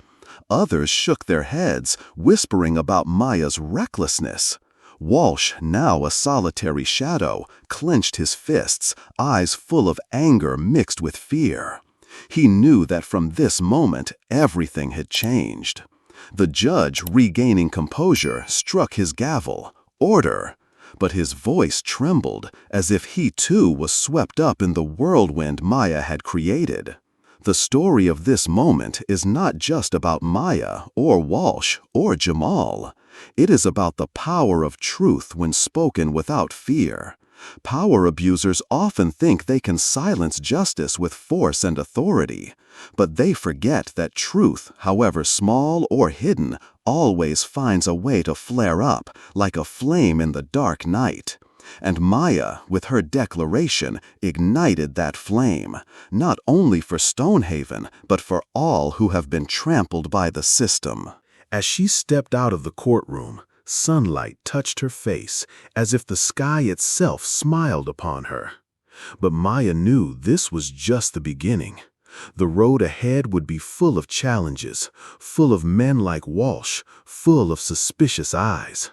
Others shook their heads, whispering about Maya's recklessness. Walsh, now a solitary shadow, clenched his fists, eyes full of anger mixed with fear. He knew that from this moment, everything had changed. The judge, regaining composure, struck his gavel. Order! But his voice trembled, as if he too was swept up in the whirlwind Maya had created. The story of this moment is not just about Maya, or Walsh, or Jamal. It is about the power of truth when spoken without fear. Power abusers often think they can silence justice with force and authority, but they forget that truth, however small or hidden, always finds a way to flare up, like a flame in the dark night. And Maya, with her declaration, ignited that flame, not only for Stonehaven, but for all who have been trampled by the system. As she stepped out of the courtroom, sunlight touched her face, as if the sky itself smiled upon her. But Maya knew this was just the beginning. The road ahead would be full of challenges, full of men like Walsh, full of suspicious eyes.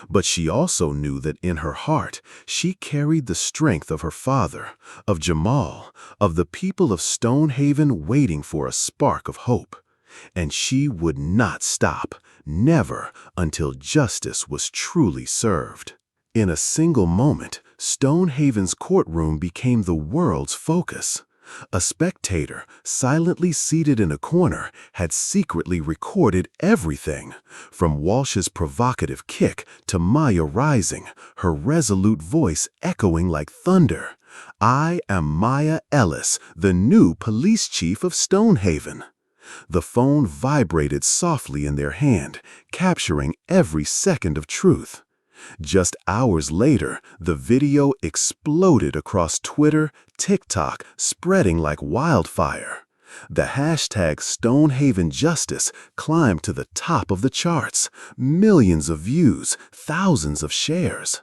But she also knew that in her heart, she carried the strength of her father, of Jamal, of the people of Stonehaven waiting for a spark of hope. And she would not stop, never, until justice was truly served. In a single moment, Stonehaven's courtroom became the world's focus. A spectator, silently seated in a corner, had secretly recorded everything, from Walsh's provocative kick to Maya rising, her resolute voice echoing like thunder. "I am Maya Ellis, the new police chief of Stonehaven." The phone vibrated softly in their hand, capturing every second of truth. Just hours later, the video exploded across Twitter, TikTok, spreading like wildfire. The hashtag Stonehaven Justice climbed to the top of the charts, millions of views, thousands of shares.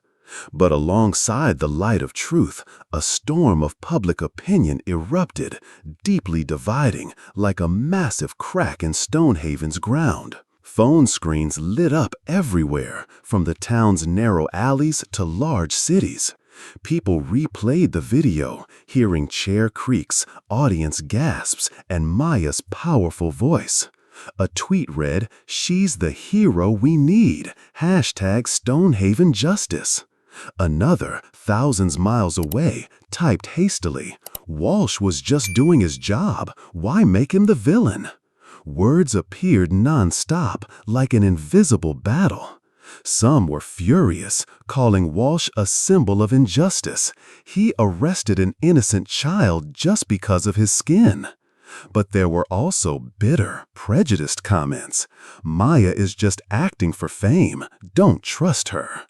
But alongside the light of truth, a storm of public opinion erupted, deeply dividing, like a massive crack in Stonehaven's ground. Phone screens lit up everywhere, from the town's narrow alleys to large cities. People replayed the video, hearing chair creaks, audience gasps, and Maya's powerful voice. A tweet read, "She's the hero we need, hashtag Stonehaven Justice." Another, thousands miles away, typed hastily, "Walsh was just doing his job, why make him the villain?" Words appeared non-stop, like an invisible battle. Some were furious, calling Walsh a symbol of injustice. He arrested an innocent child just because of his skin. But there were also bitter, prejudiced comments. "Maya is just acting for fame. Don't trust her."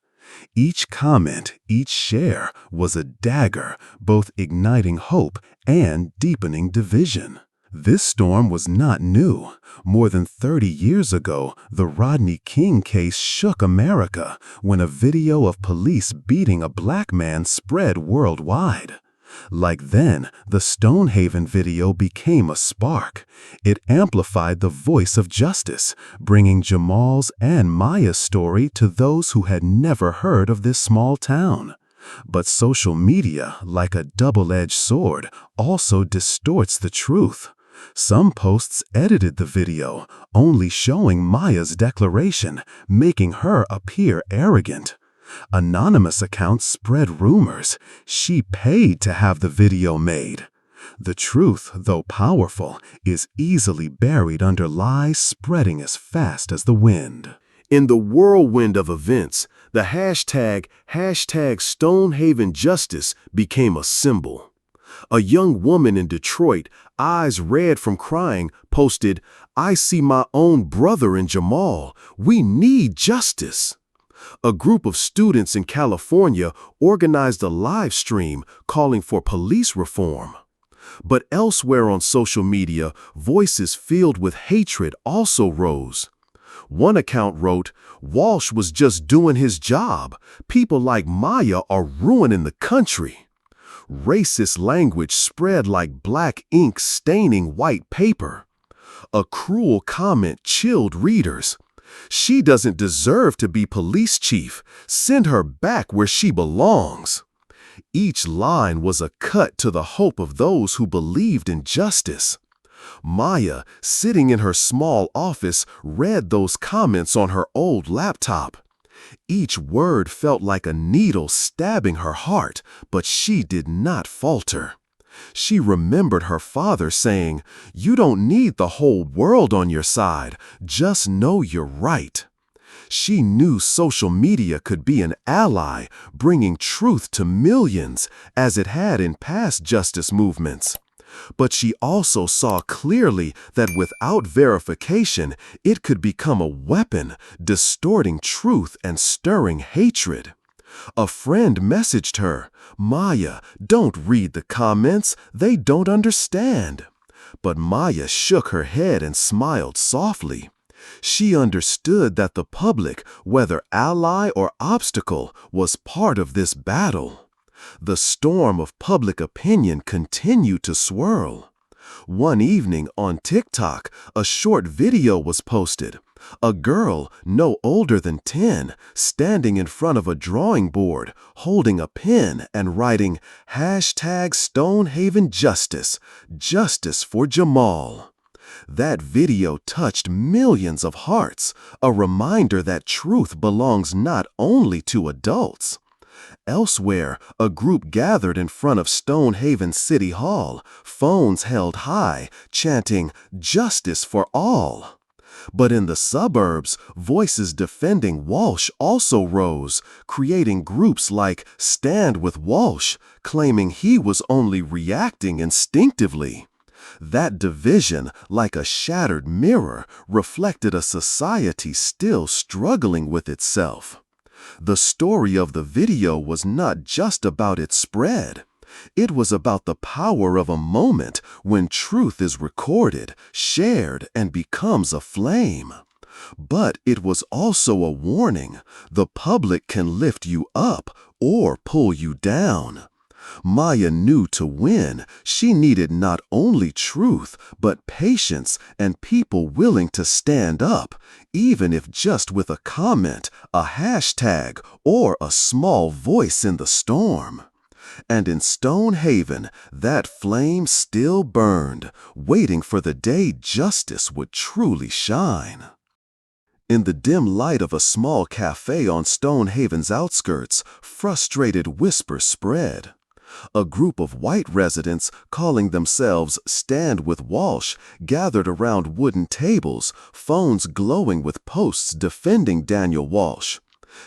Each comment, each share, was a dagger, both igniting hope and deepening division. This storm was not new. More than 30 years ago, the Rodney King case shook America when a video of police beating a black man spread worldwide. Like then, the Stonehaven video became a spark. It amplified the voice of justice, bringing Jamal's and Maya's story to those who had never heard of this small town. But social media, like a double-edged sword, also distorts the truth. Some posts edited the video, only showing Maya's declaration, making her appear arrogant. Anonymous accounts spread rumors. She paid to have the video made. The truth, though powerful, is easily buried under lies spreading as fast as the wind. In the whirlwind of events, the hashtag Stonehaven Justice became a symbol. A young woman in Detroit, eyes red from crying, posted, "I see my own brother in Jamal. We need justice." A group of students in California organized a live stream calling for police reform. But elsewhere on social media, voices filled with hatred also rose. One account wrote, "Walsh was just doing his job. People like Maya are ruining the country." Racist language spread like black ink staining white paper. A cruel comment chilled readers. "She doesn't deserve to be police chief. Send her back where she belongs." Each line was a cut to the hope of those who believed in justice. Maya, sitting in her small office, read those comments on her old laptop. Each word felt like a needle stabbing her heart, but she did not falter. She remembered her father saying, "You don't need the whole world on your side, just know you're right." She knew social media could be an ally, bringing truth to millions, as it had in past justice movements. But she also saw clearly that without verification, it could become a weapon, distorting truth and stirring hatred. A friend messaged her, "Maya, don't read the comments, they don't understand." But Maya shook her head and smiled softly. She understood that the public, whether ally or obstacle, was part of this battle. The storm of public opinion continued to swirl. One evening on TikTok, a short video was posted. A girl, no older than 10, standing in front of a drawing board, holding a pen and writing #Stonehaven Justice, Justice for Jamal. That video touched millions of hearts, a reminder that truth belongs not only to adults. Elsewhere, a group gathered in front of Stonehaven City Hall, phones held high, chanting, "Justice for all." But in the suburbs, voices defending Walsh also rose, creating groups like Stand with Walsh, claiming he was only reacting instinctively. That division, like a shattered mirror, reflected a society still struggling with itself. The story of the video was not just about its spread. It was about the power of a moment when truth is recorded, shared, and becomes a flame. But it was also a warning. The public can lift you up or pull you down. Maya knew to win, she needed not only truth, but patience and people willing to stand up, even if just with a comment, a hashtag, or a small voice in the storm. And in Stonehaven, that flame still burned, waiting for the day justice would truly shine. In the dim light of a small cafe on Stonehaven's outskirts, frustrated whispers spread. A group of white residents, calling themselves Stand with Walsh, gathered around wooden tables, phones glowing with posts defending Daniel Walsh.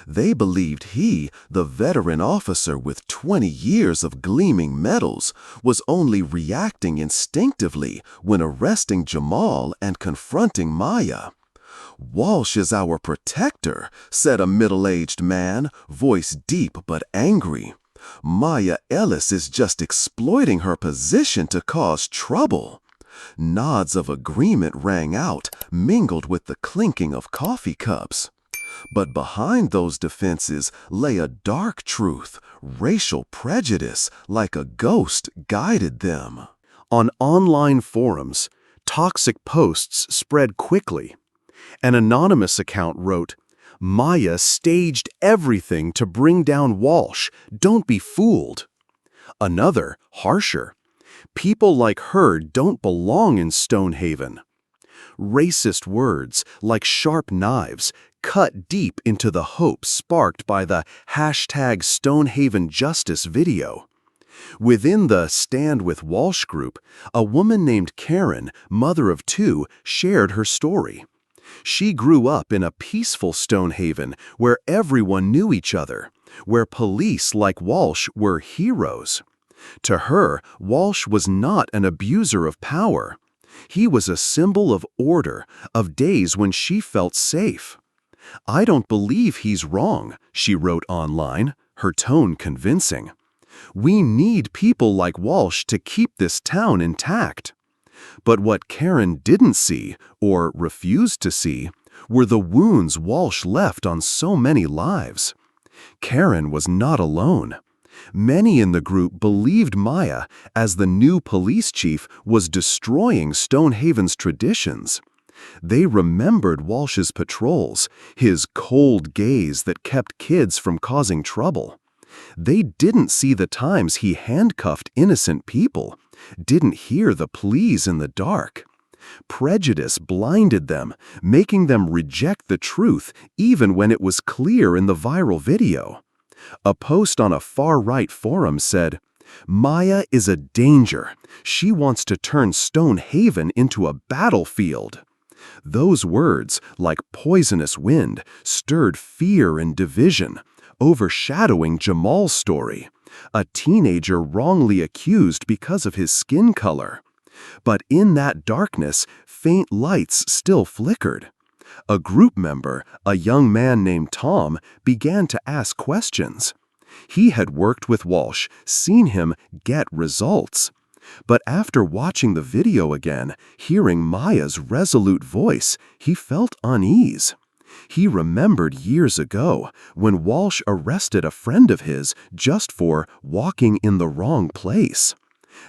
They believed he, the veteran officer with 20 years of gleaming medals, was only reacting instinctively when arresting Jamal and confronting Maya. "Walsh is our protector," said a middle-aged man, voice deep but angry. "Maya Ellis is just exploiting her position to cause trouble." Nods of agreement rang out, mingled with the clinking of coffee cups. But behind those defenses lay a dark truth. Racial prejudice, like a ghost, guided them. On online forums, toxic posts spread quickly. An anonymous account wrote, "Maya staged everything to bring down Walsh. Don't be fooled." Another, harsher, "People like her don't belong in Stonehaven." Racist words, like sharp knives, cut deep into the hope sparked by the #Stonehaven Justice video. Within the Stand with Walsh group, a woman named Karen, mother of 2, shared her story. She grew up in a peaceful Stonehaven where everyone knew each other, where police like Walsh were heroes. To her, Walsh was not an abuser of power. He was a symbol of order, of days when she felt safe. "I don't believe he's wrong," she wrote online, her tone convincing. "We need people like Walsh to keep this town intact." But what Karen didn't see, or refused to see, were the wounds Walsh left on so many lives. Karen was not alone. Many in the group believed Maya, as the new police chief, was destroying Stonehaven's traditions. They remembered Walsh's patrols, his cold gaze that kept kids from causing trouble. They didn't see the times he handcuffed innocent people, didn't hear the pleas in the dark. Prejudice blinded them, making them reject the truth even when it was clear in the viral video. A post on a far-right forum said, "Maya is a danger. She wants to turn Stonehaven into a battlefield." Those words, like poisonous wind, stirred fear and division, overshadowing Jamal's story, a teenager wrongly accused because of his skin color. But in that darkness, faint lights still flickered. A group member, a young man named Tom, began to ask questions. He had worked with Walsh, seen him get results. But after watching the video again, hearing Maya's resolute voice, he felt unease. He remembered years ago when Walsh arrested a friend of his just for walking in the wrong place.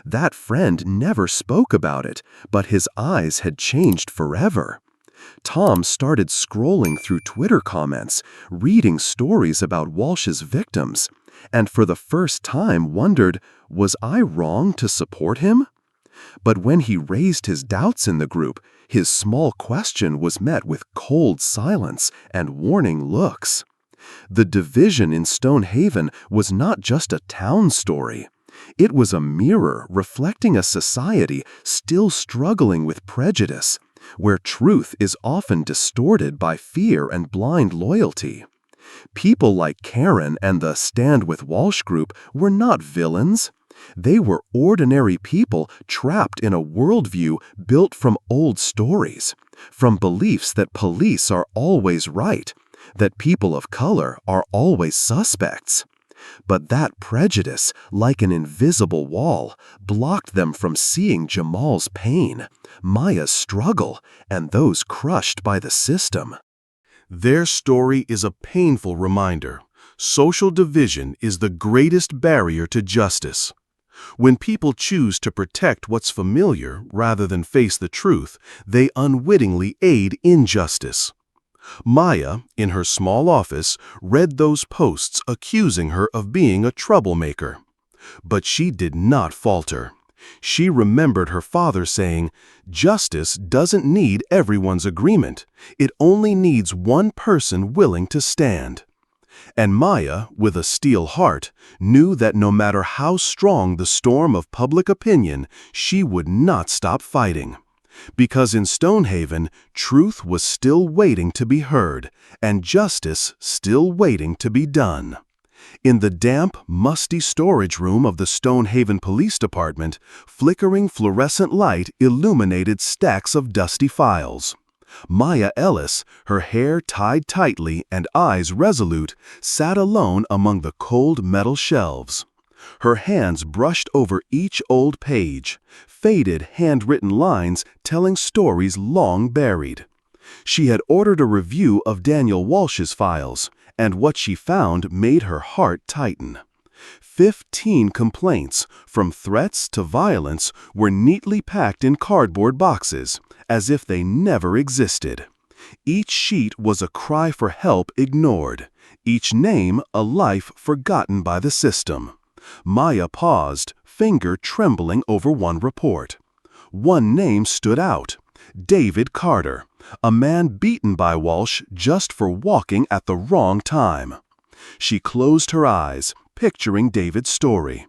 That friend never spoke about it, but his eyes had changed forever. Tom started scrolling through Twitter comments, reading stories about Walsh's victims, and for the first time wondered, was I wrong to support him? But when he raised his doubts in the group, his small question was met with cold silence and warning looks. The division in Stonehaven was not just a town story. It was a mirror reflecting a society still struggling with prejudice, where truth is often distorted by fear and blind loyalty. People like Karen and the Stand With Walsh group were not villains. They were ordinary people trapped in a worldview built from old stories, from beliefs that police are always right, that people of color are always suspects. But that prejudice, like an invisible wall, blocked them from seeing Jamal's pain, Maya's struggle, and those crushed by the system. Their story is a painful reminder. Social division is the greatest barrier to justice. When people choose to protect what's familiar rather than face the truth, they unwittingly aid injustice. Maya, in her small office, read those posts accusing her of being a troublemaker. But she did not falter. She remembered her father saying, "Justice doesn't need everyone's agreement. It only needs one person willing to stand." And Maya, with a steel heart, knew that no matter how strong the storm of public opinion, she would not stop fighting. Because in Stonehaven, truth was still waiting to be heard, and justice still waiting to be done. In the damp, musty storage room of the Stonehaven Police Department, flickering fluorescent light illuminated stacks of dusty files. Maya Ellis, her hair tied tightly and eyes resolute, sat alone among the cold metal shelves. Her hands brushed over each old page, faded handwritten lines telling stories long buried. She had ordered a review of Daniel Walsh's files, and what she found made her heart tighten. 15 complaints, from threats to violence, were neatly packed in cardboard boxes, as if they never existed. Each sheet was a cry for help ignored, each name a life forgotten by the system. Maya paused, finger trembling over one report. One name stood out: David Carter, a man beaten by Walsh just for walking at the wrong time. She closed her eyes, picturing David's story.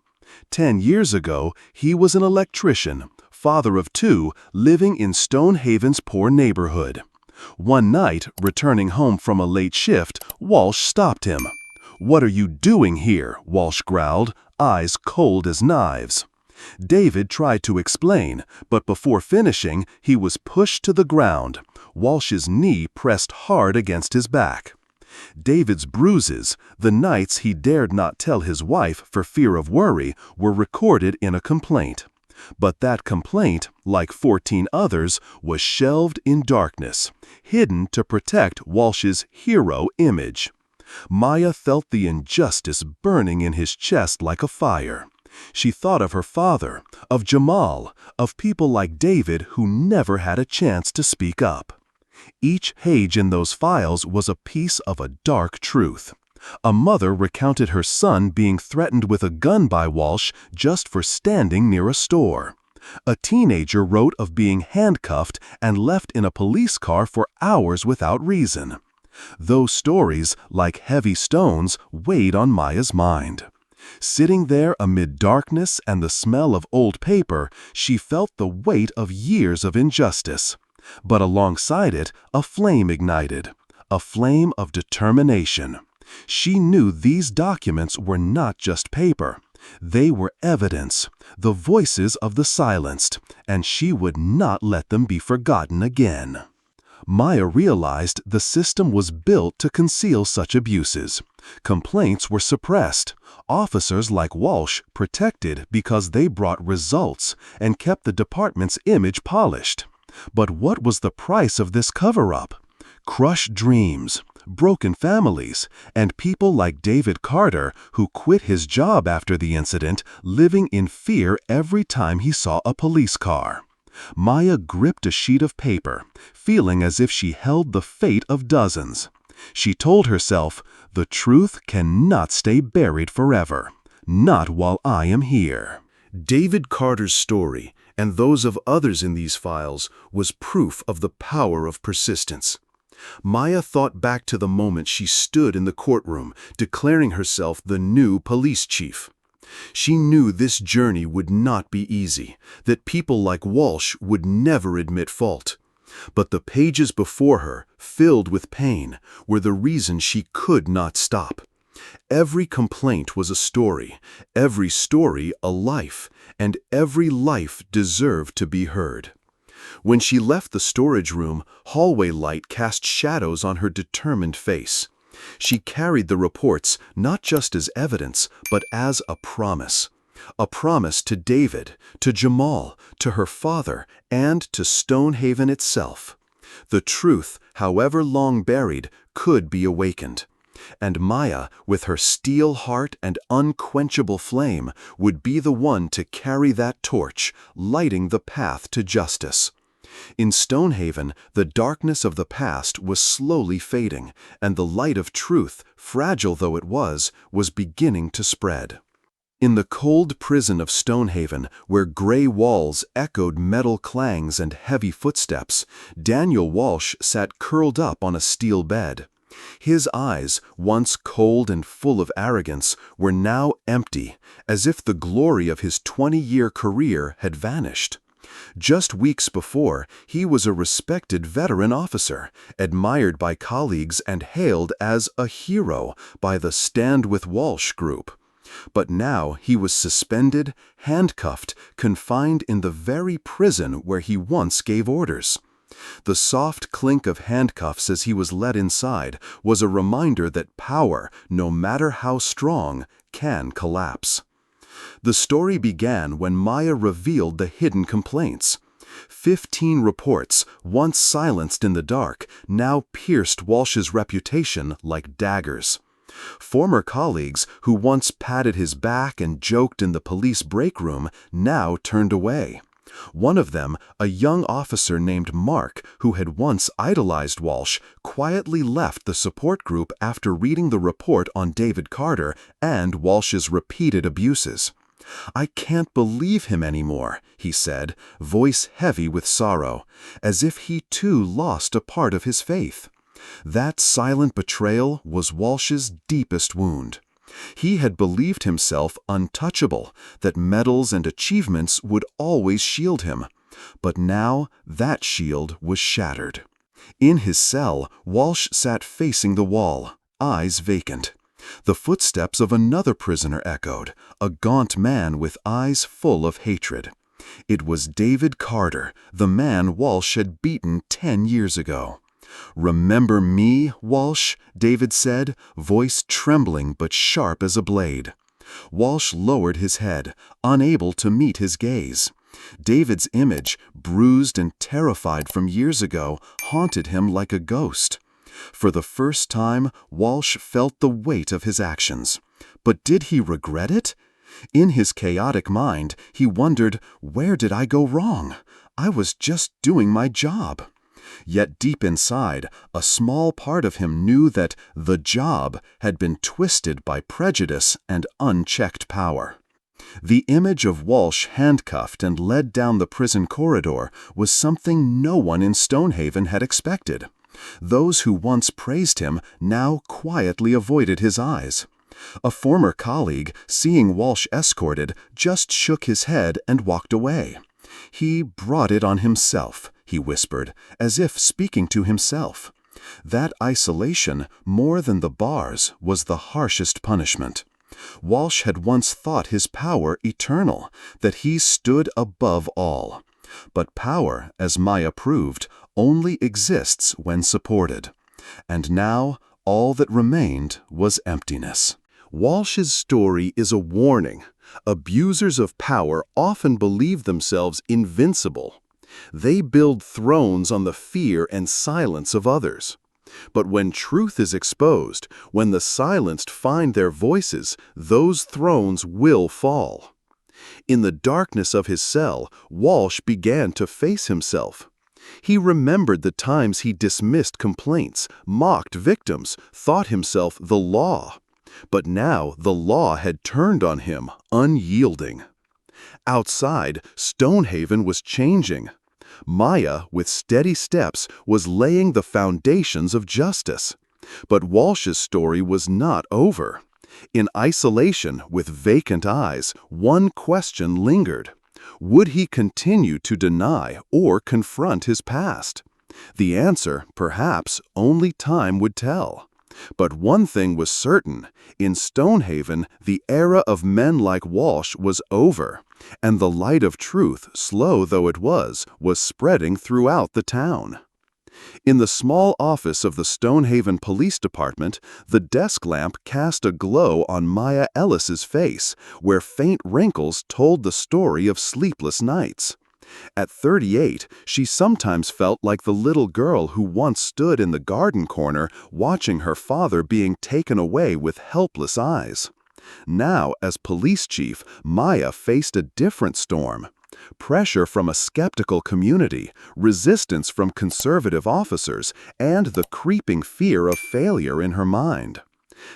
10 years ago, he was an electrician, father of 2, living in Stonehaven's poor neighborhood. One night, returning home from a late shift, Walsh stopped him. "What are you doing here?" Walsh growled, eyes cold as knives. David tried to explain, but before finishing, he was pushed to the ground. Walsh's knee pressed hard against his back. David's bruises, the nights he dared not tell his wife for fear of worry, were recorded in a complaint. But that complaint, like 14 others, was shelved in darkness, hidden to protect Walsh's hero image. Maya felt the injustice burning in his chest like a fire. She thought of her father, of Jamal, of people like David who never had a chance to speak up. Each page in those files was a piece of a dark truth. A mother recounted her son being threatened with a gun by Walsh just for standing near a store. A teenager wrote of being handcuffed and left in a police car for hours without reason. Those stories, like heavy stones, weighed on Maya's mind. Sitting there amid darkness and the smell of old paper, she felt the weight of years of injustice. But alongside it, a flame ignited, a flame of determination. She knew these documents were not just paper. They were evidence, the voices of the silenced, and she would not let them be forgotten again. Maya realized the system was built to conceal such abuses. Complaints were suppressed. Officers like Walsh protected because they brought results and kept the department's image polished. But what was the price of this cover-up? Crushed dreams, broken families, and people like David Carter, who quit his job after the incident, living in fear every time he saw a police car. Maya gripped a sheet of paper, feeling as if she held the fate of dozens. She told herself, "The truth cannot stay buried forever. Not while I am here." David Carter's story, and those of others in these files, was proof of the power of persistence. Maya thought back to the moment she stood in the courtroom, declaring herself the new police chief. She knew this journey would not be easy, that people like Walsh would never admit fault. But the pages before her, filled with pain, were the reason she could not stop. Every complaint was a story, every story a life, and every life deserved to be heard. When she left the storage room, hallway light cast shadows on her determined face. She carried the reports not just as evidence, but as a promise. A promise to David, to Jamal, to her father, and to Stonehaven itself. The truth, however long buried, could be awakened. And Maya, with her steel heart and unquenchable flame, would be the one to carry that torch, lighting the path to justice. In Stonehaven, the darkness of the past was slowly fading, and the light of truth, fragile though it was beginning to spread. In the cold prison of Stonehaven, where gray walls echoed metal clangs and heavy footsteps, Daniel Walsh sat curled up on a steel bed. His eyes, once cold and full of arrogance, were now empty, as if the glory of his 20-year career had vanished. Just weeks before, he was a respected veteran officer, admired by colleagues and hailed as a hero by the Stand With Walsh group. But now he was suspended, handcuffed, confined in the very prison where he once gave orders. The soft clink of handcuffs as he was led inside was a reminder that power, no matter how strong, can collapse. The story began when Maya revealed the hidden complaints. 15 reports, once silenced in the dark, now pierced Walsh's reputation like daggers. Former colleagues who once patted his back and joked in the police break room now turned away. One of them, a young officer named Mark, who had once idolized Walsh, quietly left the support group after reading the report on David Carter and Walsh's repeated abuses. "I can't believe him anymore," he said, voice heavy with sorrow, as if he too lost a part of his faith. That silent betrayal was Walsh's deepest wound. He had believed himself untouchable, that medals and achievements would always shield him. But now that shield was shattered. In his cell, Walsh sat facing the wall, eyes vacant. The footsteps of another prisoner echoed, a gaunt man with eyes full of hatred. It was David Carter, the man Walsh had beaten 10 years ago. "Remember me, Walsh?" David said, voice trembling but sharp as a blade. Walsh lowered his head, unable to meet his gaze. David's image, bruised and terrified from years ago, haunted him like a ghost. For the first time, Walsh felt the weight of his actions. But did he regret it? In his chaotic mind, he wondered, where did I go wrong? I was just doing my job. Yet deep inside, a small part of him knew that the job had been twisted by prejudice and unchecked power. The image of Walsh handcuffed and led down the prison corridor was something no one in Stonehaven had expected. Those who once praised him now quietly avoided his eyes. A former colleague, seeing Walsh escorted, just shook his head and walked away. "He brought it on himself," he whispered, as if speaking to himself. That isolation, more than the bars, was the harshest punishment. Walsh had once thought his power eternal, that he stood above all. But power, as Maya proved, only exists when supported. And now, all that remained was emptiness. Walsh's story is a warning. Abusers of power often believe themselves invincible. They build thrones on the fear and silence of others. But when truth is exposed, when the silenced find their voices, those thrones will fall. In the darkness of his cell, Walsh began to face himself. He remembered the times he dismissed complaints, mocked victims, thought himself the law. But now the law had turned on him, unyielding. Outside, Stonehaven was changing. Maya, with steady steps, was laying the foundations of justice. But Walsh's story was not over. In isolation, with vacant eyes, one question lingered. Would he continue to deny or confront his past? The answer, perhaps, only time would tell. But one thing was certain. In Stonehaven, the era of men like Walsh was over, and the light of truth, slow though it was spreading throughout the town. In the small office of the Stonehaven Police Department, the desk lamp cast a glow on Maya Ellis's face, where faint wrinkles told the story of sleepless nights. At 38, she sometimes felt like the little girl who once stood in the garden corner watching her father being taken away with helpless eyes. Now, as police chief, Maya faced a different storm. Pressure from a skeptical community, resistance from conservative officers, and the creeping fear of failure in her mind.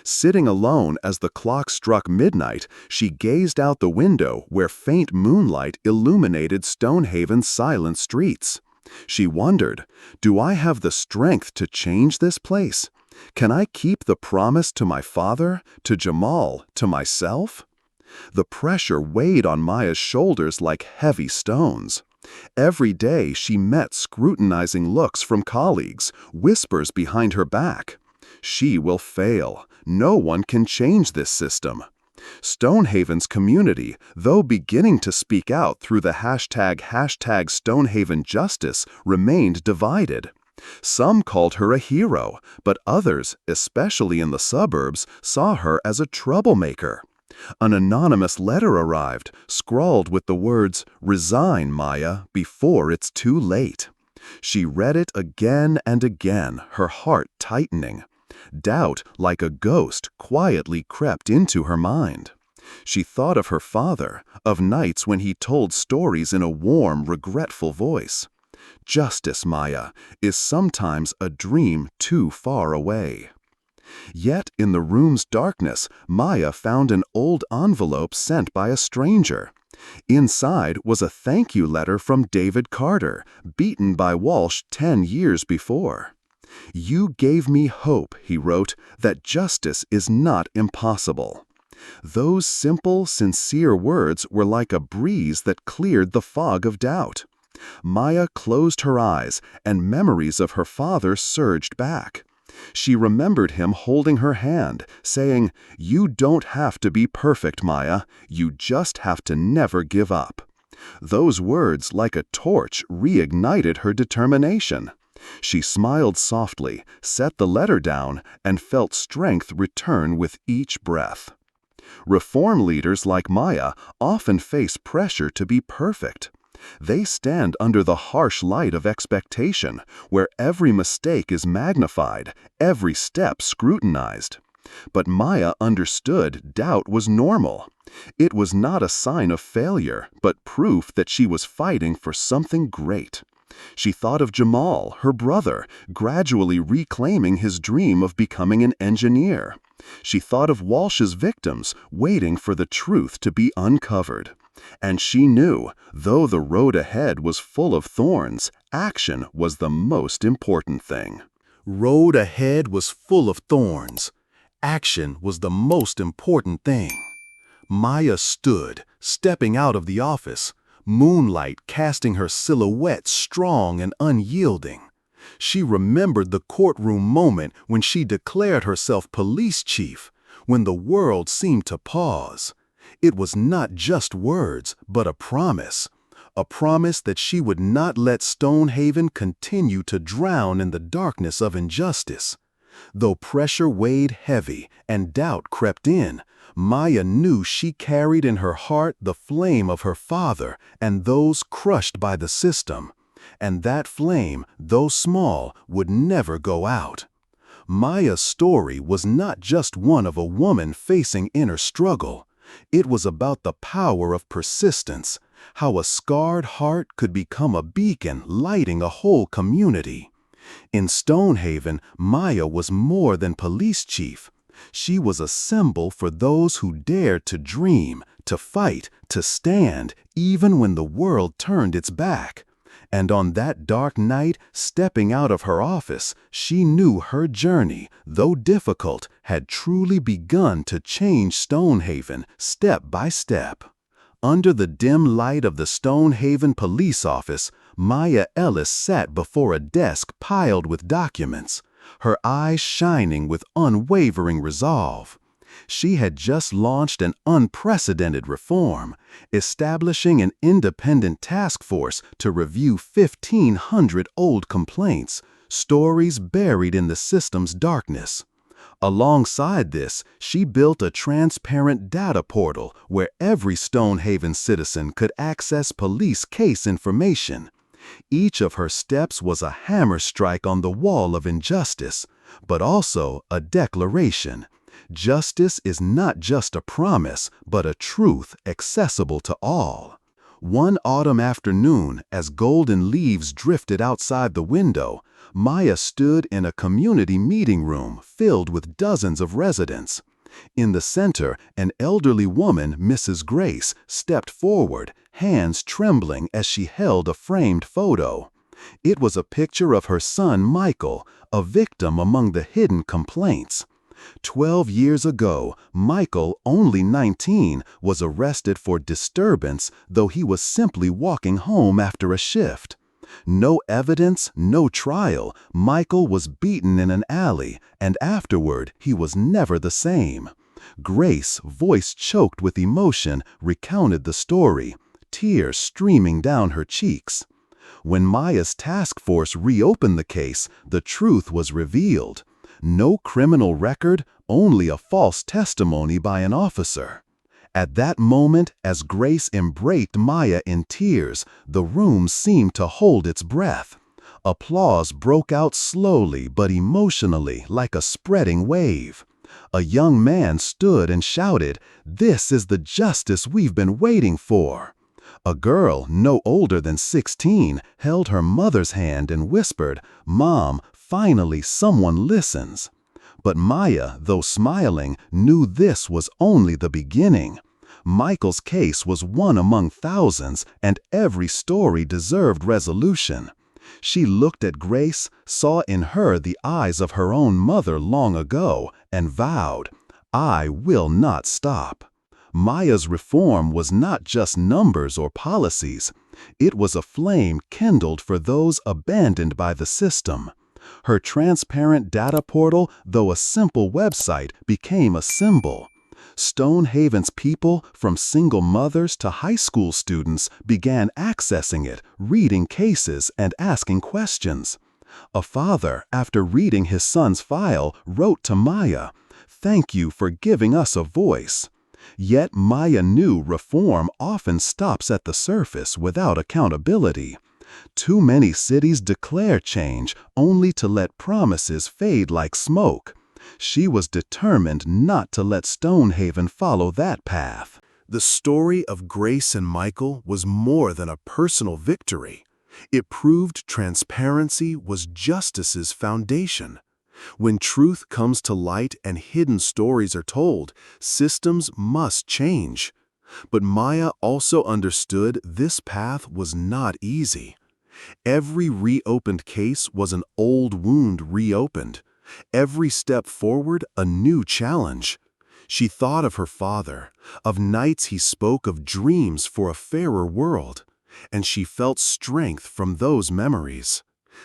Sitting alone as the clock struck midnight, she gazed out the window where faint moonlight illuminated Stonehaven's silent streets. She wondered, do I have the strength to change this place? Can I keep the promise to my father, to Jamal, to myself? The pressure weighed on Maya's shoulders like heavy stones. Every day she met scrutinizing looks from colleagues, whispers behind her back. She will fail. No one can change this system. Stonehaven's community, though beginning to speak out through the hashtag Stonehaven Justice, remained divided. Some called her a hero, but others, especially in the suburbs, saw her as a troublemaker. An anonymous letter arrived, scrawled with the words, "Resign, Maya, before it's too late." She read it again and again, her heart tightening. Doubt, like a ghost, quietly crept into her mind. She thought of her father, of nights when he told stories in a warm, regretful voice. Justice, Maya, is sometimes a dream too far away. Yet, in the room's darkness, Maya found an old envelope sent by a stranger. Inside was a thank you letter from David Carter, beaten by Walsh 10 years before. "You gave me hope," he wrote, "that justice is not impossible." Those simple, sincere words were like a breeze that cleared the fog of doubt. Maya closed her eyes, and memories of her father surged back. She remembered him holding her hand, saying, "You don't have to be perfect, Maya. You just have to never give up." Those words, like a torch, reignited her determination. She smiled softly, set the letter down, and felt strength return with each breath. Reform leaders like Maya often face pressure to be perfect. They stand under the harsh light of expectation, where every mistake is magnified, every step scrutinized. But Maya understood doubt was normal. It was not a sign of failure, but proof that she was fighting for something great. She thought of Jamal, her brother, gradually reclaiming his dream of becoming an engineer. She thought of Walsh's victims, waiting for the truth to be uncovered. And she knew, though the road ahead was full of thorns, action was the most important thing. Road ahead was full of thorns. Action was the most important thing. Maya stood, stepping out of the office, moonlight casting her silhouette strong and unyielding. She remembered the courtroom moment when she declared herself police chief, when the world seemed to pause. It was not just words, but a promise that she would not let Stonehaven continue to drown in the darkness of injustice. Though pressure weighed heavy and doubt crept in, Maya knew she carried in her heart the flame of her father and those crushed by the system. And that flame, though small, would never go out. Maya's story was not just one of a woman facing inner struggle. It was about the power of persistence, how a scarred heart could become a beacon lighting a whole community. In Stonehaven, Maya was more than police chief. She was a symbol for those who dared to dream, to fight, to stand, even when the world turned its back. And on that dark night, stepping out of her office, she knew her journey, though difficult, had truly begun to change Stonehaven step by step. Under the dim light of the Stonehaven police office, Maya Ellis sat before a desk piled with documents, her eyes shining with unwavering resolve. She had just launched an unprecedented reform, establishing an independent task force to review 1,500 old complaints, stories buried in the system's darkness. Alongside this, she built a transparent data portal where every Stonehaven citizen could access police case information. Each of her steps was a hammer strike on the wall of injustice, but also a declaration. Justice is not just a promise, but a truth accessible to all. One autumn afternoon, as golden leaves drifted outside the window, Maya stood in a community meeting room filled with dozens of residents. In the center, an elderly woman, Mrs. Grace, stepped forward, hands trembling as she held a framed photo. It was a picture of her son, Michael, a victim among the hidden complaints. 12 years ago, Michael, only 19, was arrested for disturbance, though he was simply walking home after a shift. No evidence, no trial. Michael was beaten in an alley, and afterward he was never the same. Grace, voice choked with emotion, recounted the story, tears streaming down her cheeks. When Maya's task force reopened the case, the truth was revealed. No criminal record, only a false testimony by an officer. At that moment, as Grace embraced Maya in tears, the room seemed to hold its breath. Applause broke out slowly but emotionally, like a spreading wave. A young man stood and shouted, "This is the justice we've been waiting for." A girl, no older than 16, held her mother's hand and whispered, "Mom, finally someone listens." But Maya, though smiling, knew this was only the beginning. Michael's case was one among thousands, and every story deserved resolution. She looked at Grace, saw in her the eyes of her own mother long ago, and vowed, "I will not stop." Maya's reform was not just numbers or policies. It was a flame kindled for those abandoned by the system. Her transparent data portal, though a simple website, became a symbol. Stonehaven's people, from single mothers to high school students, began accessing it, reading cases, and asking questions. A father, after reading his son's file, wrote to Maya, "Thank you for giving us a voice." Yet Maya knew reform often stops at the surface without accountability. Too many cities declare change only to let promises fade like smoke. She was determined not to let Stonehaven follow that path. The story of Grace and Michael was more than a personal victory. It proved transparency was justice's foundation. When truth comes to light and hidden stories are told, systems must change. But Maya also understood this path was not easy. Every reopened case was an old wound reopened. Every step forward, a new challenge. She thought of her father, of nights he spoke of dreams for a fairer world, and she felt strength from those memories.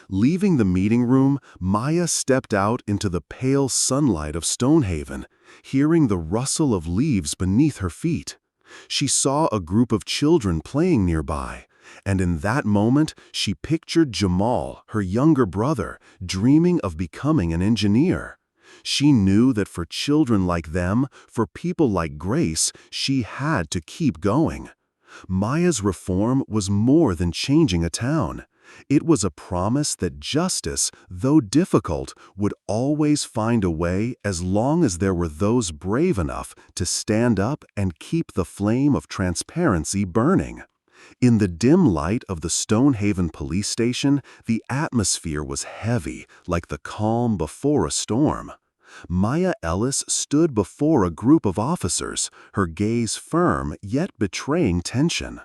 Leaving the meeting room, Maya stepped out into the pale sunlight of Stonehaven, hearing the rustle of leaves beneath her feet. She saw a group of children playing nearby, and in that moment she pictured Jamal, her younger brother, dreaming of becoming an engineer. She knew that for children like them, for people like Grace, she had to keep going. Maya's reform was more than changing a town. It was a promise that justice, though difficult, would always find a way as long as there were those brave enough to stand up and keep the flame of transparency burning. In the dim light of the Stonehaven police station, the atmosphere was heavy, like the calm before a storm. Maya Ellis stood before a group of officers, her gaze firm yet betraying tension.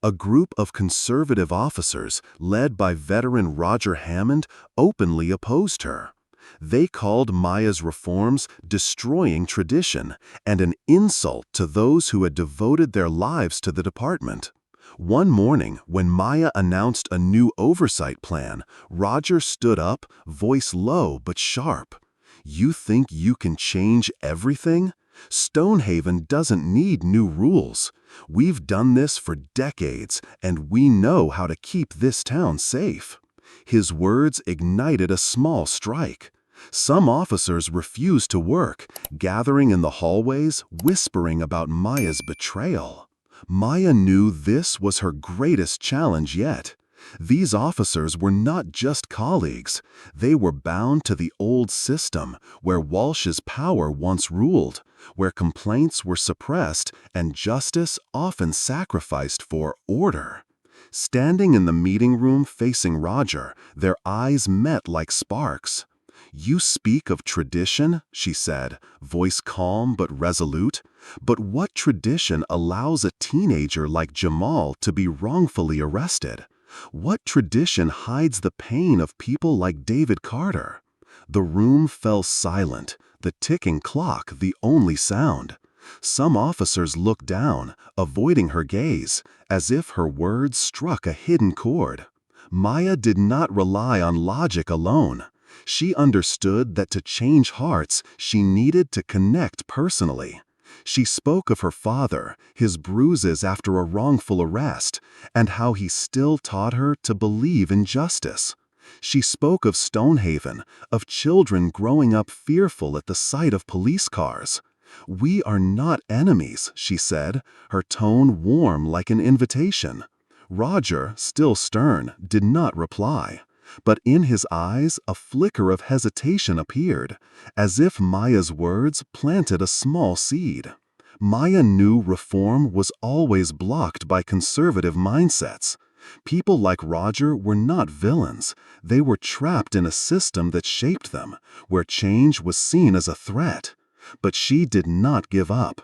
A group of conservative officers, led by veteran Roger Hammond, openly opposed her. They called Maya's reforms destroying tradition and an insult to those who had devoted their lives to the department. One morning, when Maya announced a new oversight plan, Roger stood up, voice low but sharp. "You think you can change everything? Stonehaven doesn't need new rules. We've done this for decades, and we know how to keep this town safe." His words ignited a small strike. Some officers refused to work, gathering in the hallways, whispering about Maya's betrayal. Maya knew this was her greatest challenge yet. These officers were not just colleagues. They were bound to the old system, where Walsh's power once ruled, where complaints were suppressed and justice often sacrificed for order. Standing in the meeting room facing Roger, their eyes met like sparks. "You speak of tradition," she said, voice calm but resolute. "But what tradition allows a teenager like Jamal to be wrongfully arrested? What tradition hides the pain of people like David Carter?" The room fell silent, the ticking clock the only sound. Some officers looked down, avoiding her gaze, as if her words struck a hidden chord. Maya did not rely on logic alone. She understood that to change hearts, she needed to connect personally. She spoke of her father, his bruises after a wrongful arrest, and how he still taught her to believe in justice. She spoke of Stonehaven, of children growing up fearful at the sight of police cars. "We are not enemies," she said, her tone warm like an invitation. Roger, still stern, did not reply. But in his eyes a flicker of hesitation appeared, as if Maya's words planted a small seed. Maya knew reform was always blocked by conservative mindsets. People like Roger were not villains. They were trapped in a system that shaped them, where change was seen as a threat. But she did not give up.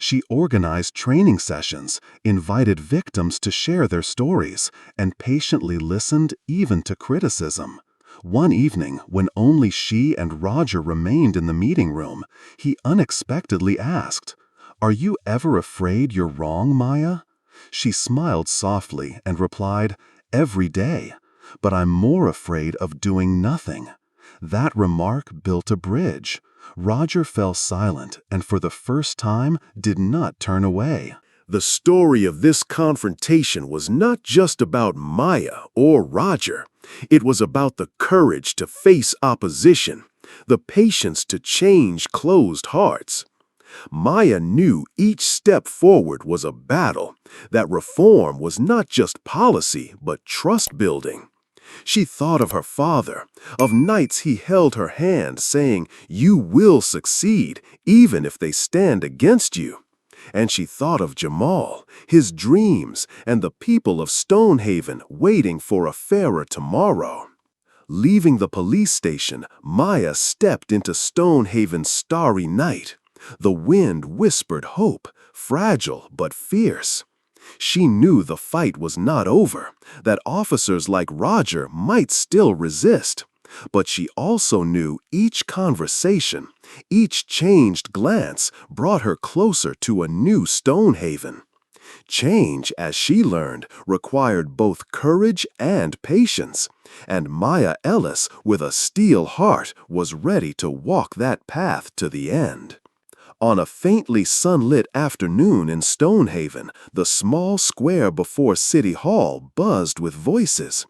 She organized training sessions, invited victims to share their stories, and patiently listened even to criticism. One evening, when only she and Roger remained in the meeting room, he unexpectedly asked, "Are you ever afraid you're wrong, Maya?" She smiled softly and replied, "Every day, but I'm more afraid of doing nothing." That remark built a bridge. Roger fell silent and for the first time did not turn away. The story of this confrontation was not just about Maya or Roger. It was about the courage to face opposition, the patience to change closed hearts. Maya knew each step forward was a battle, that reform was not just policy but trust building. She thought of her father, of nights he held her hand saying, "You will succeed, even if they stand against you." And she thought of Jamal, his dreams, and the people of Stonehaven waiting for a fairer tomorrow. Leaving the police station, Maya stepped into Stonehaven's starry night. The wind whispered hope, fragile but fierce. She knew the fight was not over, that officers like Roger might still resist. But she also knew each conversation, each changed glance brought her closer to a new Stonehaven. Change, as she learned, required both courage and patience, and Maya Ellis, with a steel heart, was ready to walk that path to the end. On a faintly sunlit afternoon in Stonehaven, the small square before City Hall buzzed with voices.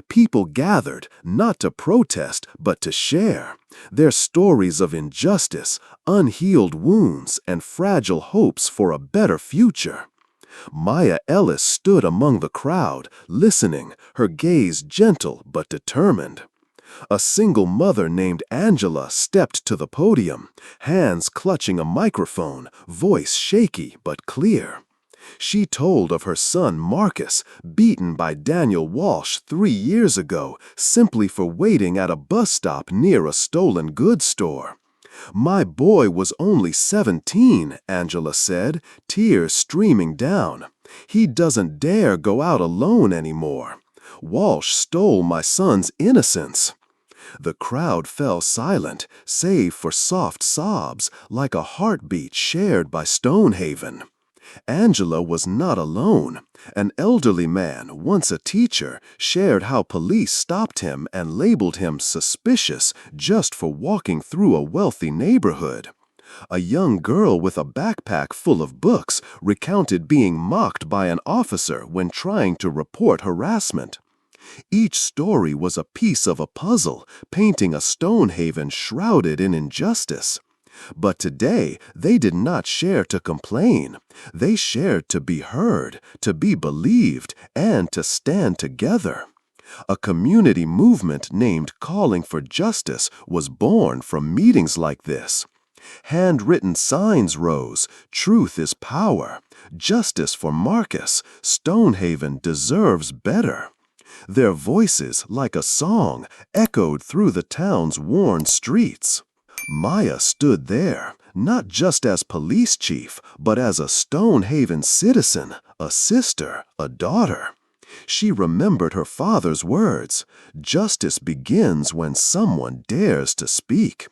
People gathered, not to protest, but to share their stories of injustice, unhealed wounds, and fragile hopes for a better future. Maya Ellis stood among the crowd, listening, her gaze gentle but determined. A single mother named Angela stepped to the podium, hands clutching a microphone, voice shaky but clear. She told of her son Marcus, beaten by Daniel Walsh 3 years ago simply for waiting at a bus stop near a stolen goods store. "My boy was only 17, Angela said, tears streaming down. "He doesn't dare go out alone anymore. Walsh stole my son's innocence." The crowd fell silent, save for soft sobs, like a heartbeat shared by Stonehaven. Angela was not alone. An elderly man, once a teacher, shared how police stopped him and labeled him suspicious just for walking through a wealthy neighborhood. A young girl with a backpack full of books recounted being mocked by an officer when trying to report harassment. Each story was a piece of a puzzle, painting a Stonehaven shrouded in injustice. But today, they did not share to complain. They shared to be heard, to be believed, and to stand together. A community movement named Calling for Justice was born from meetings like this. Handwritten signs rose, "Truth is power," "Justice for Marcus," "Stonehaven deserves better." Their voices, like a song, echoed through the town's worn streets. Maya stood there, not just as police chief, but as a Stonehaven citizen, a sister, a daughter. She remembered her father's words, "Justice begins when someone dares to speak."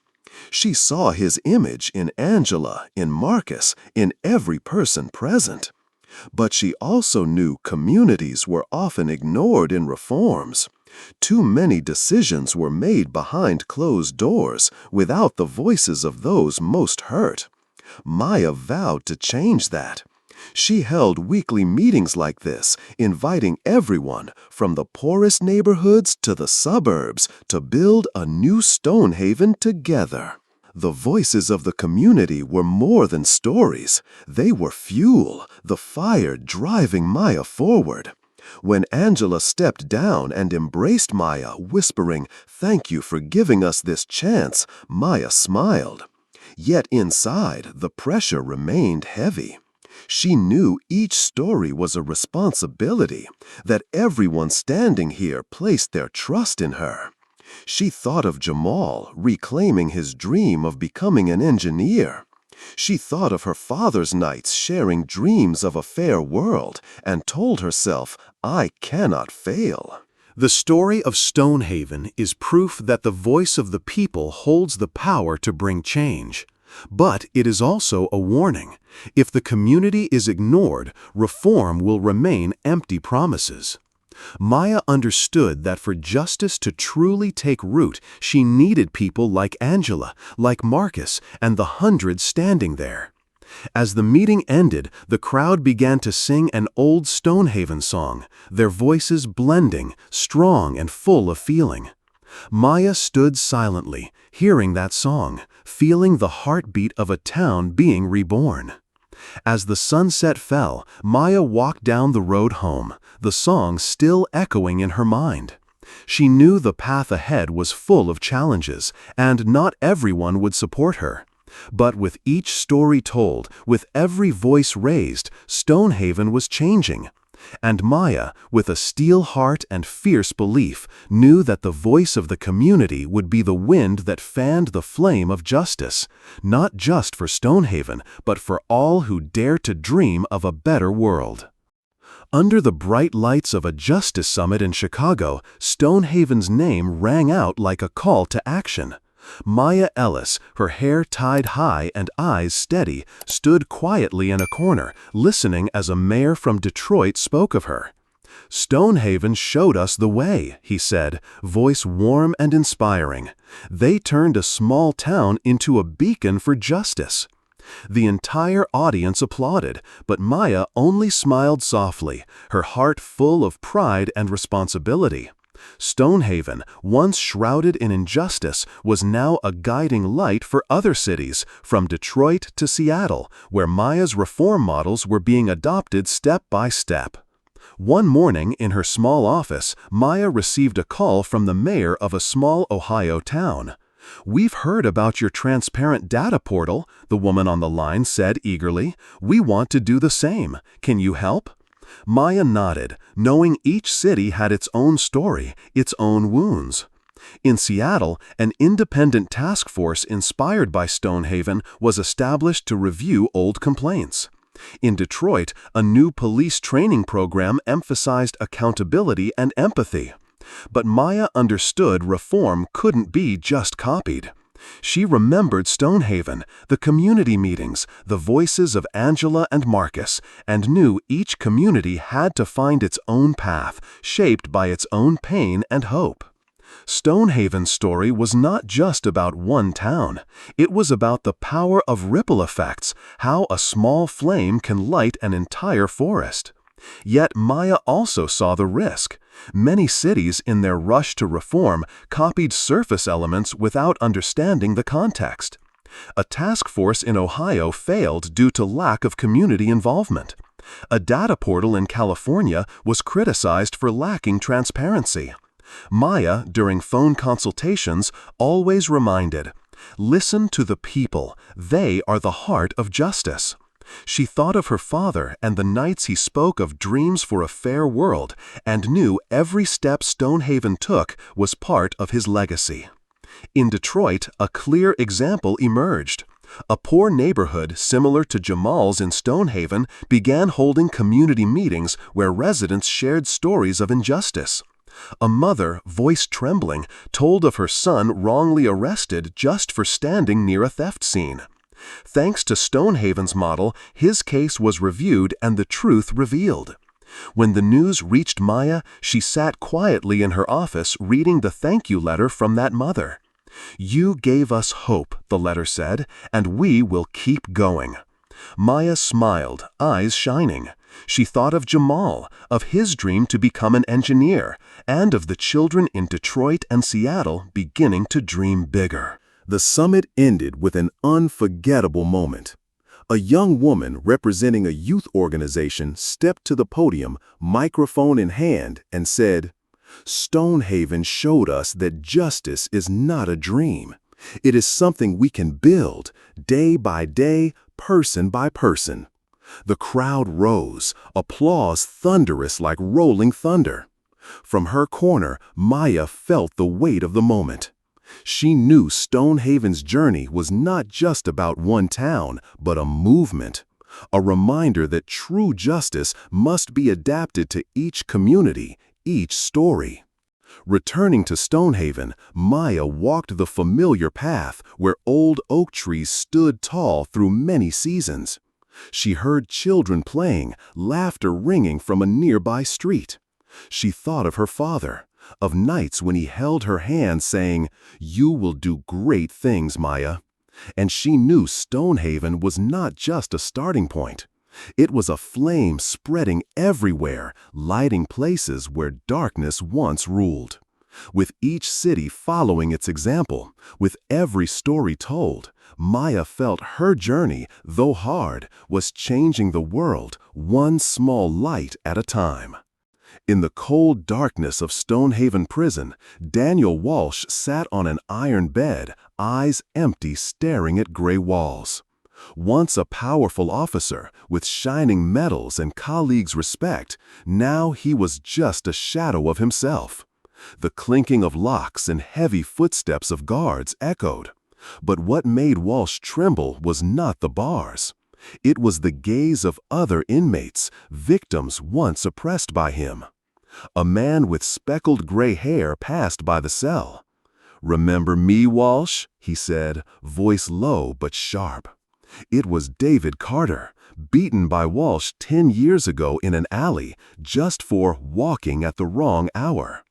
She saw his image in Angela, in Marcus, in every person present. But she also knew communities were often ignored in reforms. Too many decisions were made behind closed doors, without the voices of those most hurt. Maya vowed to change that. She held weekly meetings like this, inviting everyone, from the poorest neighborhoods to the suburbs, to build a new Stonehaven together. The voices of the community were more than stories. They were fuel, the fire driving Maya forward. When Angela stepped down and embraced Maya, whispering, "Thank you for giving us this chance," Maya smiled. Yet inside, the pressure remained heavy. She knew each story was a responsibility, that everyone standing here placed their trust in her. She thought of Jamal reclaiming his dream of becoming an engineer. She thought of her father's nights sharing dreams of a fair world and told herself, "I cannot fail." The story of Stonehaven is proof that the voice of the people holds the power to bring change. But it is also a warning. If the community is ignored, reform will remain empty promises. Maya understood that for justice to truly take root, she needed people like Angela, like Marcus, and the hundreds standing there. As the meeting ended, the crowd began to sing an old Stonehaven song, their voices blending, strong and full of feeling. Maya stood silently, hearing that song, feeling the heartbeat of a town being reborn. As the sunset fell, Maya walked down the road home, the song still echoing in her mind. She knew the path ahead was full of challenges, and not everyone would support her. But with each story told, with every voice raised, Stonehaven was changing. And Maya, with a steel heart and fierce belief, knew that the voice of the community would be the wind that fanned the flame of justice, not just for Stonehaven, but for all who dare to dream of a better world. Under the bright lights of a justice summit in Chicago, Stonehaven's name rang out like a call to action. Maya Ellis, her hair tied high and eyes steady, stood quietly in a corner, listening as a mayor from Detroit spoke of her. "Stonehaven showed us the way," he said, voice warm and inspiring. "They turned a small town into a beacon for justice." The entire audience applauded, but Maya only smiled softly, her heart full of pride and responsibility. Stonehaven, once shrouded in injustice, was now a guiding light for other cities, from Detroit to Seattle, where Maya's reform models were being adopted step by step. One morning, in her small office, Maya received a call from the mayor of a small Ohio town. "We've heard about your transparent data portal," the woman on the line said eagerly. "We want to do the same. Can you help?" Maya nodded, knowing each city had its own story, its own wounds. In Seattle, an independent task force inspired by Stonehaven was established to review old complaints. In Detroit, a new police training program emphasized accountability and empathy. But Maya understood reform couldn't be just copied. She remembered Stonehaven, the community meetings, the voices of Angela and Marcus, and knew each community had to find its own path, shaped by its own pain and hope. Stonehaven's story was not just about one town. It was about the power of ripple effects, how a small flame can light an entire forest. Yet Maya also saw the risk. Many cities, in their rush to reform, copied surface elements without understanding the context. A task force in Ohio failed due to lack of community involvement. A data portal in California was criticized for lacking transparency. Maya, during phone consultations, always reminded, "Listen to the people. They are the heart of justice." She thought of her father and the nights he spoke of dreams for a fair world, and knew every step Stonehaven took was part of his legacy. In Detroit, a clear example emerged. A poor neighborhood similar to Jamal's in Stonehaven began holding community meetings where residents shared stories of injustice. A mother, voice trembling, told of her son wrongly arrested just for standing near a theft scene. Thanks to Stonehaven's model, his case was reviewed and the truth revealed. When the news reached Maya, she sat quietly in her office reading the thank you letter from that mother. "You gave us hope," the letter said, "and we will keep going." Maya smiled, eyes shining. She thought of Jamal, of his dream to become an engineer, and of the children in Detroit and Seattle beginning to dream bigger. The summit ended with an unforgettable moment. A young woman representing a youth organization stepped to the podium, microphone in hand, and said, "Stonehaven showed us that justice is not a dream. It is something we can build, day by day, person by person." The crowd rose, applause thunderous like rolling thunder. From her corner, Maya felt the weight of the moment. She knew Stonehaven's journey was not just about one town, but a movement, a reminder that true justice must be adapted to each community, each story. Returning to Stonehaven, Maya walked the familiar path where old oak trees stood tall through many seasons. She heard children playing, laughter ringing from a nearby street. She thought of her father, of nights when he held her hand saying, "You will do great things, Maya." And she knew Stonehaven was not just a starting point. It was a flame spreading everywhere, lighting places where darkness once ruled. With each city following its example, with every story told, Maya felt her journey, though hard, was changing the world, one small light at a time. In the cold darkness of Stonehaven Prison, Daniel Walsh sat on an iron bed, eyes empty, staring at gray walls. Once a powerful officer, with shining medals and colleagues' respect, now he was just a shadow of himself. The clinking of locks and heavy footsteps of guards echoed. But what made Walsh tremble was not the bars. It was the gaze of other inmates, victims once oppressed by him. A man with speckled gray hair passed by the cell. "Remember me, Walsh?" he said, voice low but sharp. It was David Carter, beaten by Walsh 10 years ago in an alley just for walking at the wrong hour.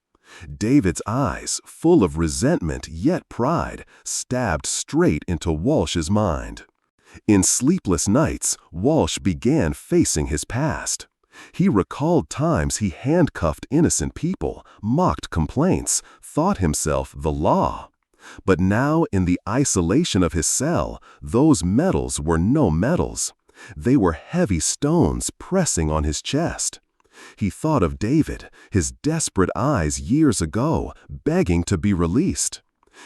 David's eyes, full of resentment yet pride, stabbed straight into Walsh's mind. In sleepless nights, Walsh began facing his past. He recalled times he handcuffed innocent people, mocked complaints, thought himself the law. But now, in the isolation of his cell, those medals were no medals. They were heavy stones pressing on his chest. He thought of David, his desperate eyes years ago, begging to be released.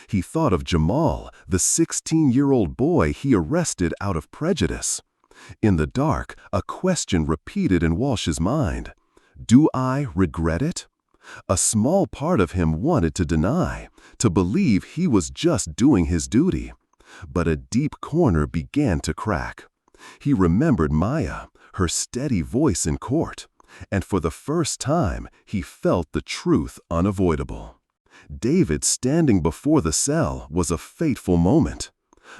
He thought of Jamal, the 16-year-old boy he arrested out of prejudice. In the dark, a question repeated in Walsh's mind. Do I regret it? A small part of him wanted to deny, to believe he was just doing his duty. But a deep corner began to crack. He remembered Maya, her steady voice in court, and for the first time he felt the truth unavoidable. David standing before the cell was a fateful moment.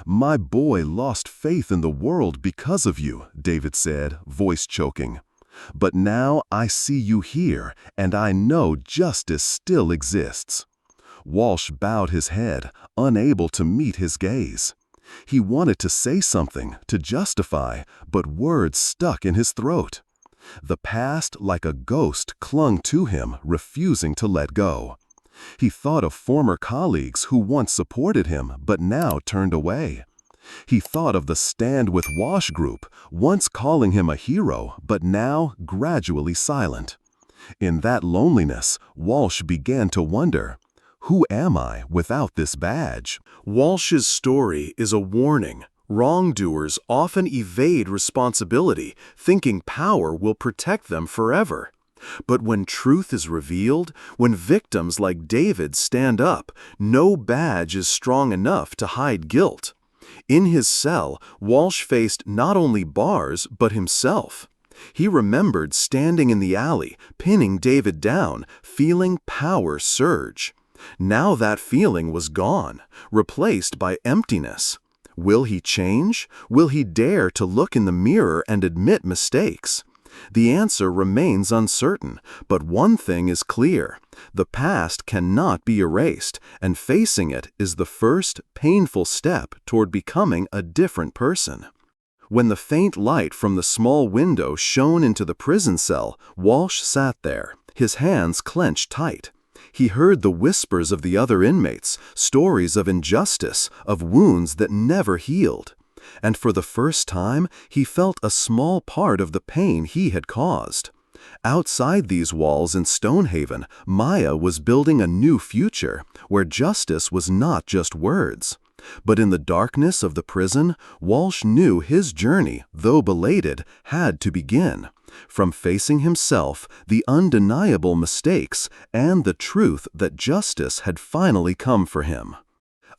"My boy lost faith in the world because of you," David said, voice choking. "But now I see you here, and I know justice still exists." Walsh bowed his head, unable to meet his gaze. He wanted to say something, to justify, but words stuck in his throat. The past, like a ghost, clung to him, refusing to let go. He thought of former colleagues who once supported him but now turned away. He thought of the Stand With Walsh group, once calling him a hero but now gradually silent. In that loneliness, Walsh began to wonder, who am I without this badge? Walsh's story is a warning. Wrongdoers often evade responsibility, thinking power will protect them forever. But when truth is revealed, when victims like David stand up, no badge is strong enough to hide guilt. In his cell, Walsh faced not only bars, but himself. He remembered standing in the alley, pinning David down, feeling power surge. Now that feeling was gone, replaced by emptiness. Will he change? Will he dare to look in the mirror and admit mistakes? The answer remains uncertain, but one thing is clear. The past cannot be erased, and facing it is the first painful step toward becoming a different person. When the faint light from the small window shone into the prison cell, Walsh sat there, his hands clenched tight. He heard the whispers of the other inmates, stories of injustice, of wounds that never healed. And for the first time, he felt a small part of the pain he had caused. Outside these walls in Stonehaven, Maya was building a new future, where justice was not just words. But in the darkness of the prison, Walsh knew his journey, though belated, had to begin. From facing himself, the undeniable mistakes, and the truth that justice had finally come for him.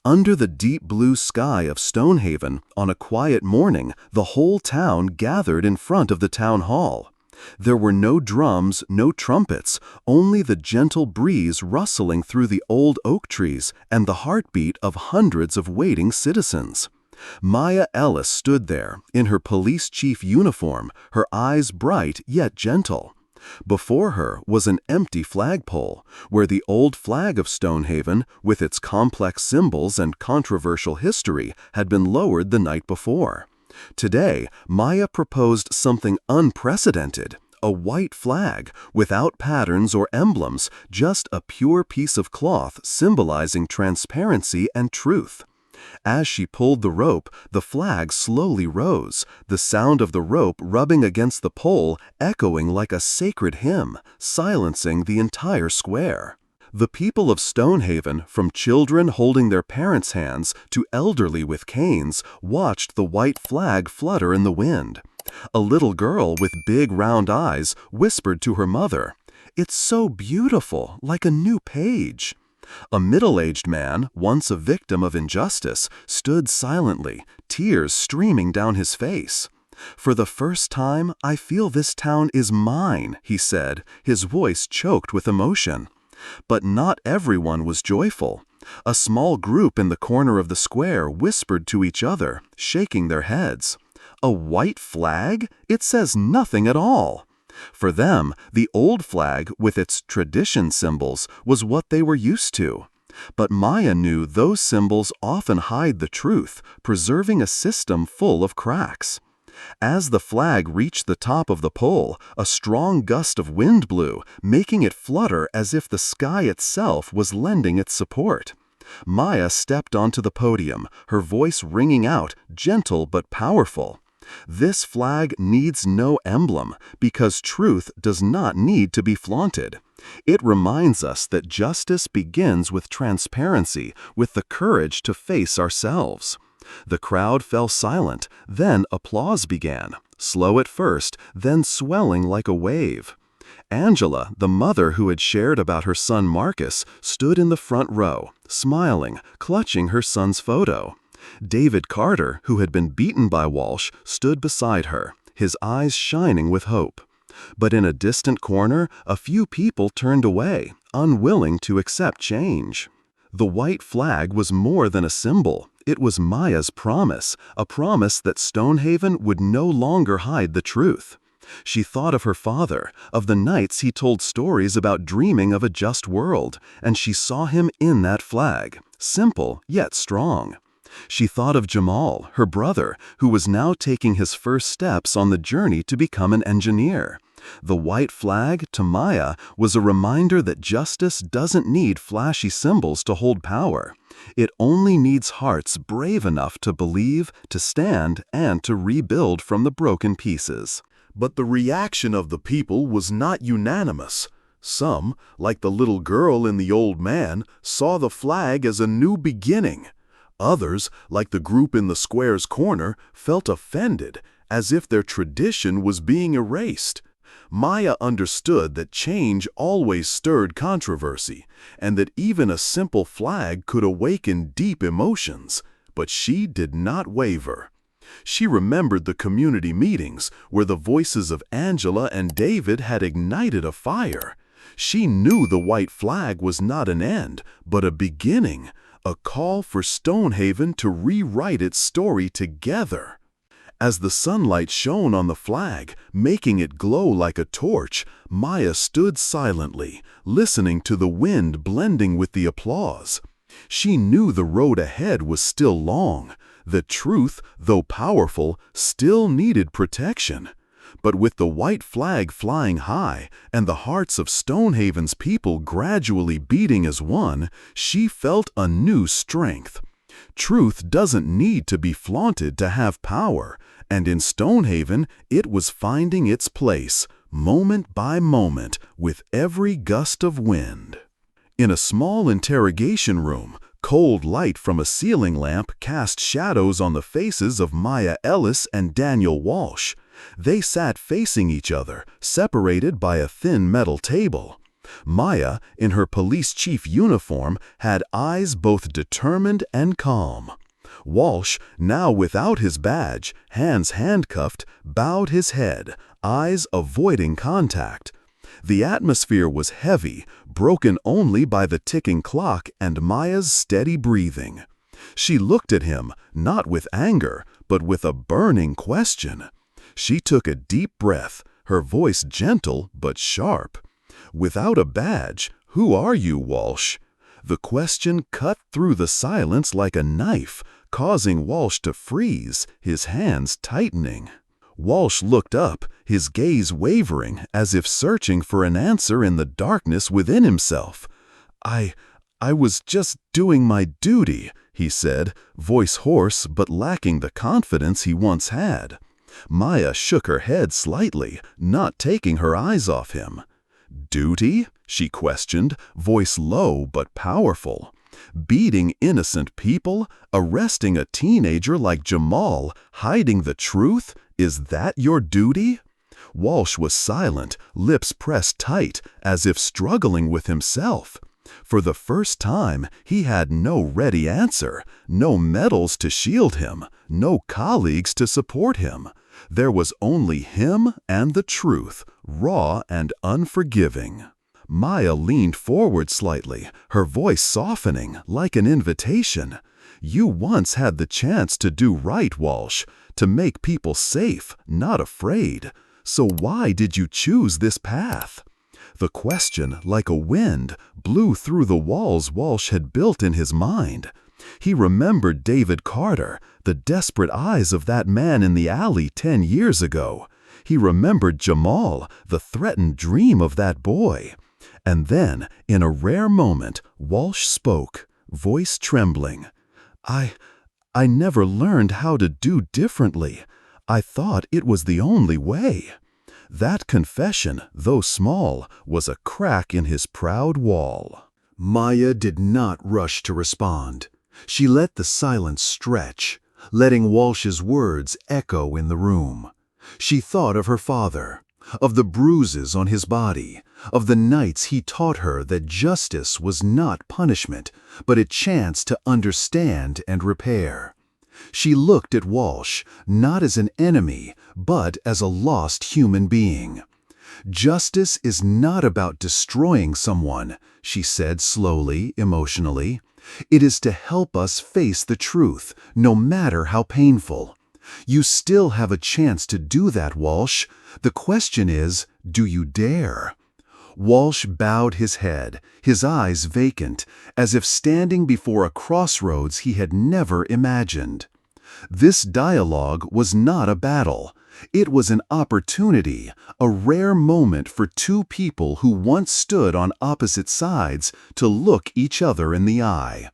Under the deep blue sky of Stonehaven, on a quiet morning, the whole town gathered in front of the town hall. There were no drums, no trumpets, only the gentle breeze rustling through the old oak trees and the heartbeat of hundreds of waiting citizens. Maya Ellis stood there, in her police chief uniform, her eyes bright yet gentle. Before her was an empty flagpole, where the old flag of Stonehaven, with its complex symbols and controversial history, had been lowered the night before. Today, Maya proposed something unprecedented, a white flag, without patterns or emblems, just a pure piece of cloth symbolizing transparency and truth. As she pulled the rope, the flag slowly rose, the sound of the rope rubbing against the pole echoing like a sacred hymn, silencing the entire square. The people of Stonehaven, from children holding their parents' hands to elderly with canes, watched the white flag flutter in the wind. A little girl with big round eyes whispered to her mother, "It's so beautiful, like a new page." A middle-aged man, once a victim of injustice, stood silently, tears streaming down his face. "For the first time, I feel this town is mine," he said, his voice choked with emotion. But not everyone was joyful. A small group in the corner of the square whispered to each other, shaking their heads. "A white flag? It says nothing at all." For them, the old flag, with its tradition symbols, was what they were used to. But Maya knew those symbols often hide the truth, preserving a system full of cracks. As the flag reached the top of the pole, a strong gust of wind blew, making it flutter as if the sky itself was lending its support. Maya stepped onto the podium, her voice ringing out, gentle but powerful. This flag needs no emblem, because truth does not need to be flaunted. It reminds us that justice begins with transparency, with the courage to face ourselves. The crowd fell silent, then applause began, slow at first, then swelling like a wave. Angela, the mother who had shared about her son Marcus, stood in the front row, smiling, clutching her son's photo. David Carter, who had been beaten by Walsh, stood beside her, his eyes shining with hope. But in a distant corner, a few people turned away, unwilling to accept change. The white flag was more than a symbol. It was Maya's promise, a promise that Stonehaven would no longer hide the truth. She thought of her father, of the nights he told stories about dreaming of a just world, and she saw him in that flag, simple yet strong. She thought of Jamal, her brother, who was now taking his first steps on the journey to become an engineer. The white flag, to Maya, was a reminder that justice doesn't need flashy symbols to hold power. It only needs hearts brave enough to believe, to stand, and to rebuild from the broken pieces. But the reaction of the people was not unanimous. Some, like the little girl and the old man, saw the flag as a new beginning. Others, like the group in the square's corner, felt offended, as if their tradition was being erased. Maya understood that change always stirred controversy, and that even a simple flag could awaken deep emotions, but she did not waver. She remembered the community meetings where the voices of Angela and David had ignited a fire. She knew the white flag was not an end, but a beginning, a call for Stonehaven to rewrite its story together. As the sunlight shone on the flag, making it glow like a torch, Maya stood silently, listening to the wind blending with the applause. She knew the road ahead was still long. The truth, though powerful, still needed protection. But with the white flag flying high and the hearts of Stonehaven's people gradually beating as one, she felt a new strength. Truth doesn't need to be flaunted to have power, and in Stonehaven it was finding its place, moment by moment, with every gust of wind. In a small interrogation room, cold light from a ceiling lamp cast shadows on the faces of Maya Ellis and Daniel Walsh. They sat facing each other, separated by a thin metal table. Maya, in her police chief uniform, had eyes both determined and calm. Walsh, now without his badge, hands handcuffed, bowed his head, eyes avoiding contact. The atmosphere was heavy, broken only by the ticking clock and Maya's steady breathing. She looked at him, not with anger, but with a burning question. She took a deep breath, her voice gentle but sharp. "Without a badge, who are you, Walsh?" The question cut through the silence like a knife, causing Walsh to freeze, his hands tightening. Walsh looked up, his gaze wavering, as if searching for an answer in the darkness within himself. I was just doing my duty," he said, voice hoarse but lacking the confidence he once had. Maya shook her head slightly, not taking her eyes off him. "Duty?" she questioned, voice low but powerful. "Beating innocent people? Arresting a teenager like Jamal? Hiding the truth? Is that your duty?" Walsh was silent, lips pressed tight, as if struggling with himself. For the first time, he had no ready answer, no medals to shield him, no colleagues to support him. There was only him and the truth, raw and unforgiving. Maya leaned forward slightly, her voice softening, like an invitation. "You once had the chance to do right, Walsh, to make people safe, not afraid. So why did you choose this path?" The question, like a wind, blew through the walls Walsh had built in his mind. He remembered David Carter, the desperate eyes of that man in the alley 10 years ago. He remembered Jamal, the threatened dream of that boy. And then, in a rare moment, Walsh spoke, voice trembling. I never learned how to do differently. I thought it was the only way." That confession, though small, was a crack in his proud wall. Maya did not rush to respond. She let the silence stretch, letting Walsh's words echo in the room. She thought of her father, of the bruises on his body, of the nights he taught her that justice was not punishment, but a chance to understand and repair. She looked at Walsh, not as an enemy, but as a lost human being. "Justice is not about destroying someone," she said slowly, emotionally. "It is to help us face the truth, no matter how painful. You still have a chance to do that, Walsh. The question is, do you dare?" Walsh bowed his head, his eyes vacant, as if standing before a crossroads he had never imagined. This dialogue was not a battle. It was an opportunity, a rare moment for two people who once stood on opposite sides to look each other in the eye.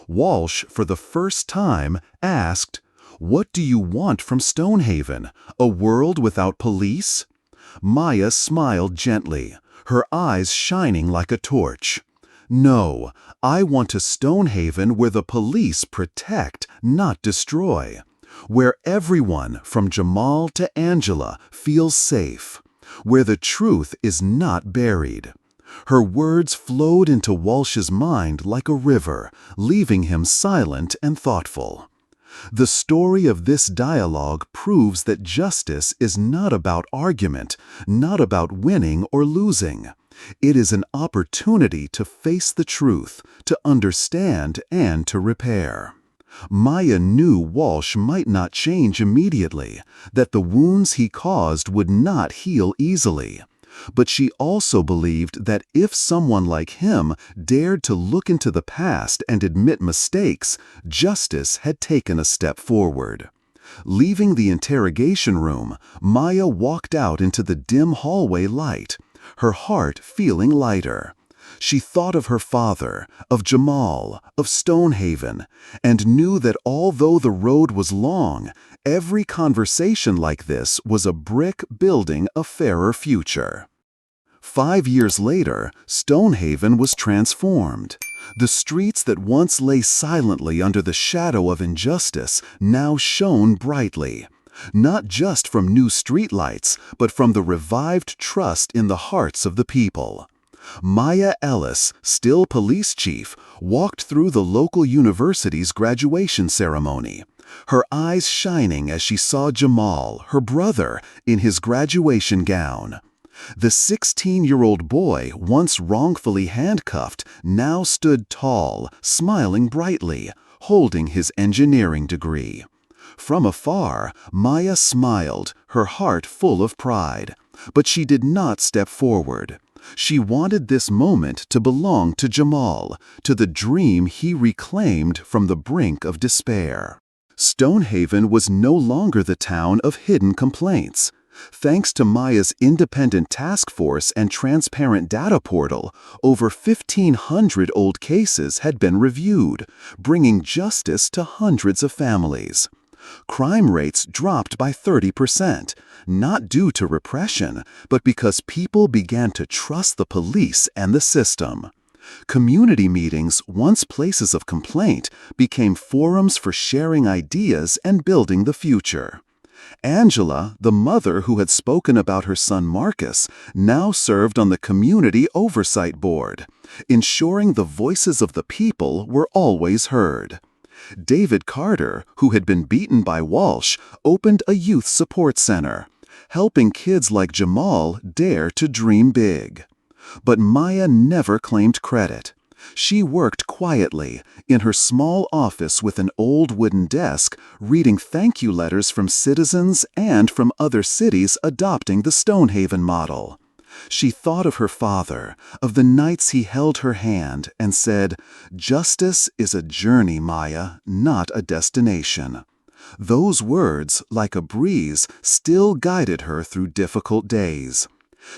Walsh, for the first time, asked, "What do you want from Stonehaven? A world without police?" Maya smiled gently, her eyes shining like a torch. "No, I want a Stonehaven where the police protect, not destroy. Where everyone, from Jamal to Angela, feels safe. Where the truth is not buried." Her words flowed into Walsh's mind like a river, leaving him silent and thoughtful. The story of this dialogue proves that justice is not about argument, not about winning or losing. It is an opportunity to face the truth, to understand, and to repair. Maya knew Walsh might not change immediately, that the wounds he caused would not heal easily. But she also believed that if someone like him dared to look into the past and admit mistakes, justice had taken a step forward. Leaving the interrogation room, Maya walked out into the dim hallway light, her heart feeling lighter. She thought of her father, of Jamal, of Stonehaven, and knew that although the road was long, every conversation like this was a brick building a fairer future. 5 years later, Stonehaven was transformed. The streets that once lay silently under the shadow of injustice now shone brightly. Not just from new streetlights, but from the revived trust in the hearts of the people. Maya Ellis, still police chief, walked through the local university's graduation ceremony, her eyes shining as she saw Jamal, her brother, in his graduation gown. The 16-year-old boy, once wrongfully handcuffed, now stood tall, smiling brightly, holding his engineering degree. From afar, Maya smiled, her heart full of pride. But she did not step forward. She wanted this moment to belong to Jamal, to the dream he reclaimed from the brink of despair. Stonehaven was no longer the town of hidden complaints. Thanks to Maya's independent task force and transparent data portal, over 1,500 old cases had been reviewed, bringing justice to hundreds of families. Crime rates dropped by 30%, not due to repression, but because people began to trust the police and the system. Community meetings, once places of complaint, became forums for sharing ideas and building the future. Angela, the mother who had spoken about her son Marcus, now served on the Community Oversight Board, ensuring the voices of the people were always heard. David Carter, who had been beaten by Walsh, opened a youth support center, helping kids like Jamal dare to dream big. But Maya never claimed credit. She worked quietly, in her small office with an old wooden desk, reading thank you letters from citizens and from other cities adopting the Stonehaven model. She thought of her father, of the nights he held her hand and said, "Justice is a journey, Maya, not a destination." Those words, like a breeze, still guided her through difficult days.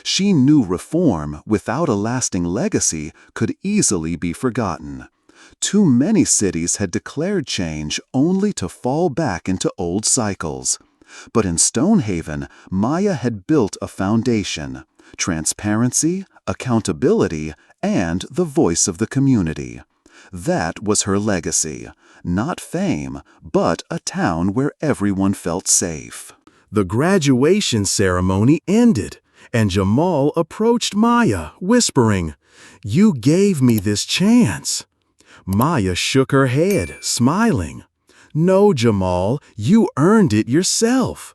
She knew reform, without a lasting legacy, could easily be forgotten. Too many cities had declared change only to fall back into old cycles. But in Stonehaven, Maya had built a foundation: transparency, accountability, and the voice of the community. That was her legacy. Not fame, but a town where everyone felt safe. The graduation ceremony ended, and Jamal approached Maya, whispering, "You gave me this chance." Maya shook her head, smiling. "No, Jamal, you earned it yourself."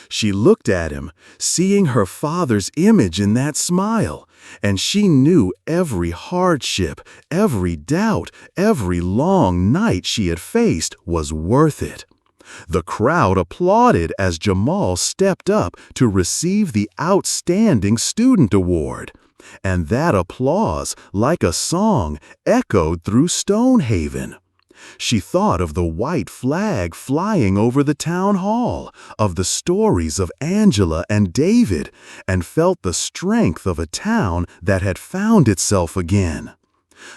She looked at him, seeing her father's image in that smile, and she knew every hardship, every doubt, every long night she had faced was worth it. The crowd applauded as Jamal stepped up to receive the Outstanding Student Award. And that applause, like a song, echoed through Stonehaven. She thought of the white flag flying over the town hall, of the stories of Angela and David, and felt the strength of a town that had found itself again.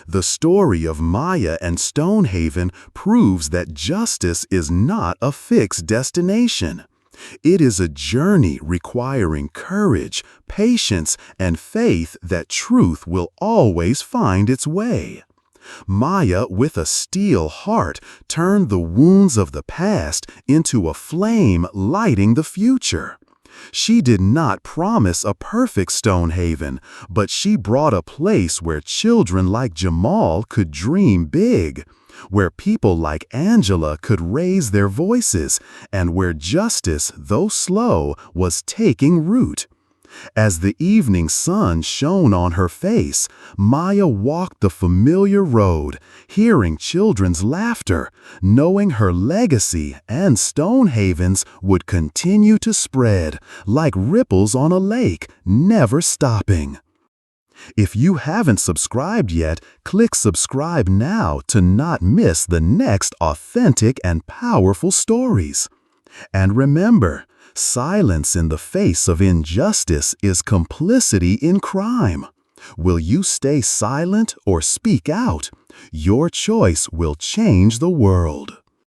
The story of Maya and Stonehaven proves that justice is not a fixed destination. It is a journey requiring courage, patience, and faith that truth will always find its way. Maya, with a steel heart, turned the wounds of the past into a flame lighting the future. She did not promise a perfect Stonehaven, but she brought a place where children like Jamal could dream big, where people like Angela could raise their voices, and where justice, though slow, was taking root. As the evening sun shone on her face, Maya walked the familiar road, hearing children's laughter, knowing her legacy and Stonehaven's would continue to spread like ripples on a lake, never stopping. If you haven't subscribed yet, click subscribe now to not miss the next authentic and powerful stories. And remember, silence in the face of injustice is complicity in crime. Will you stay silent or speak out? Your choice will change the world.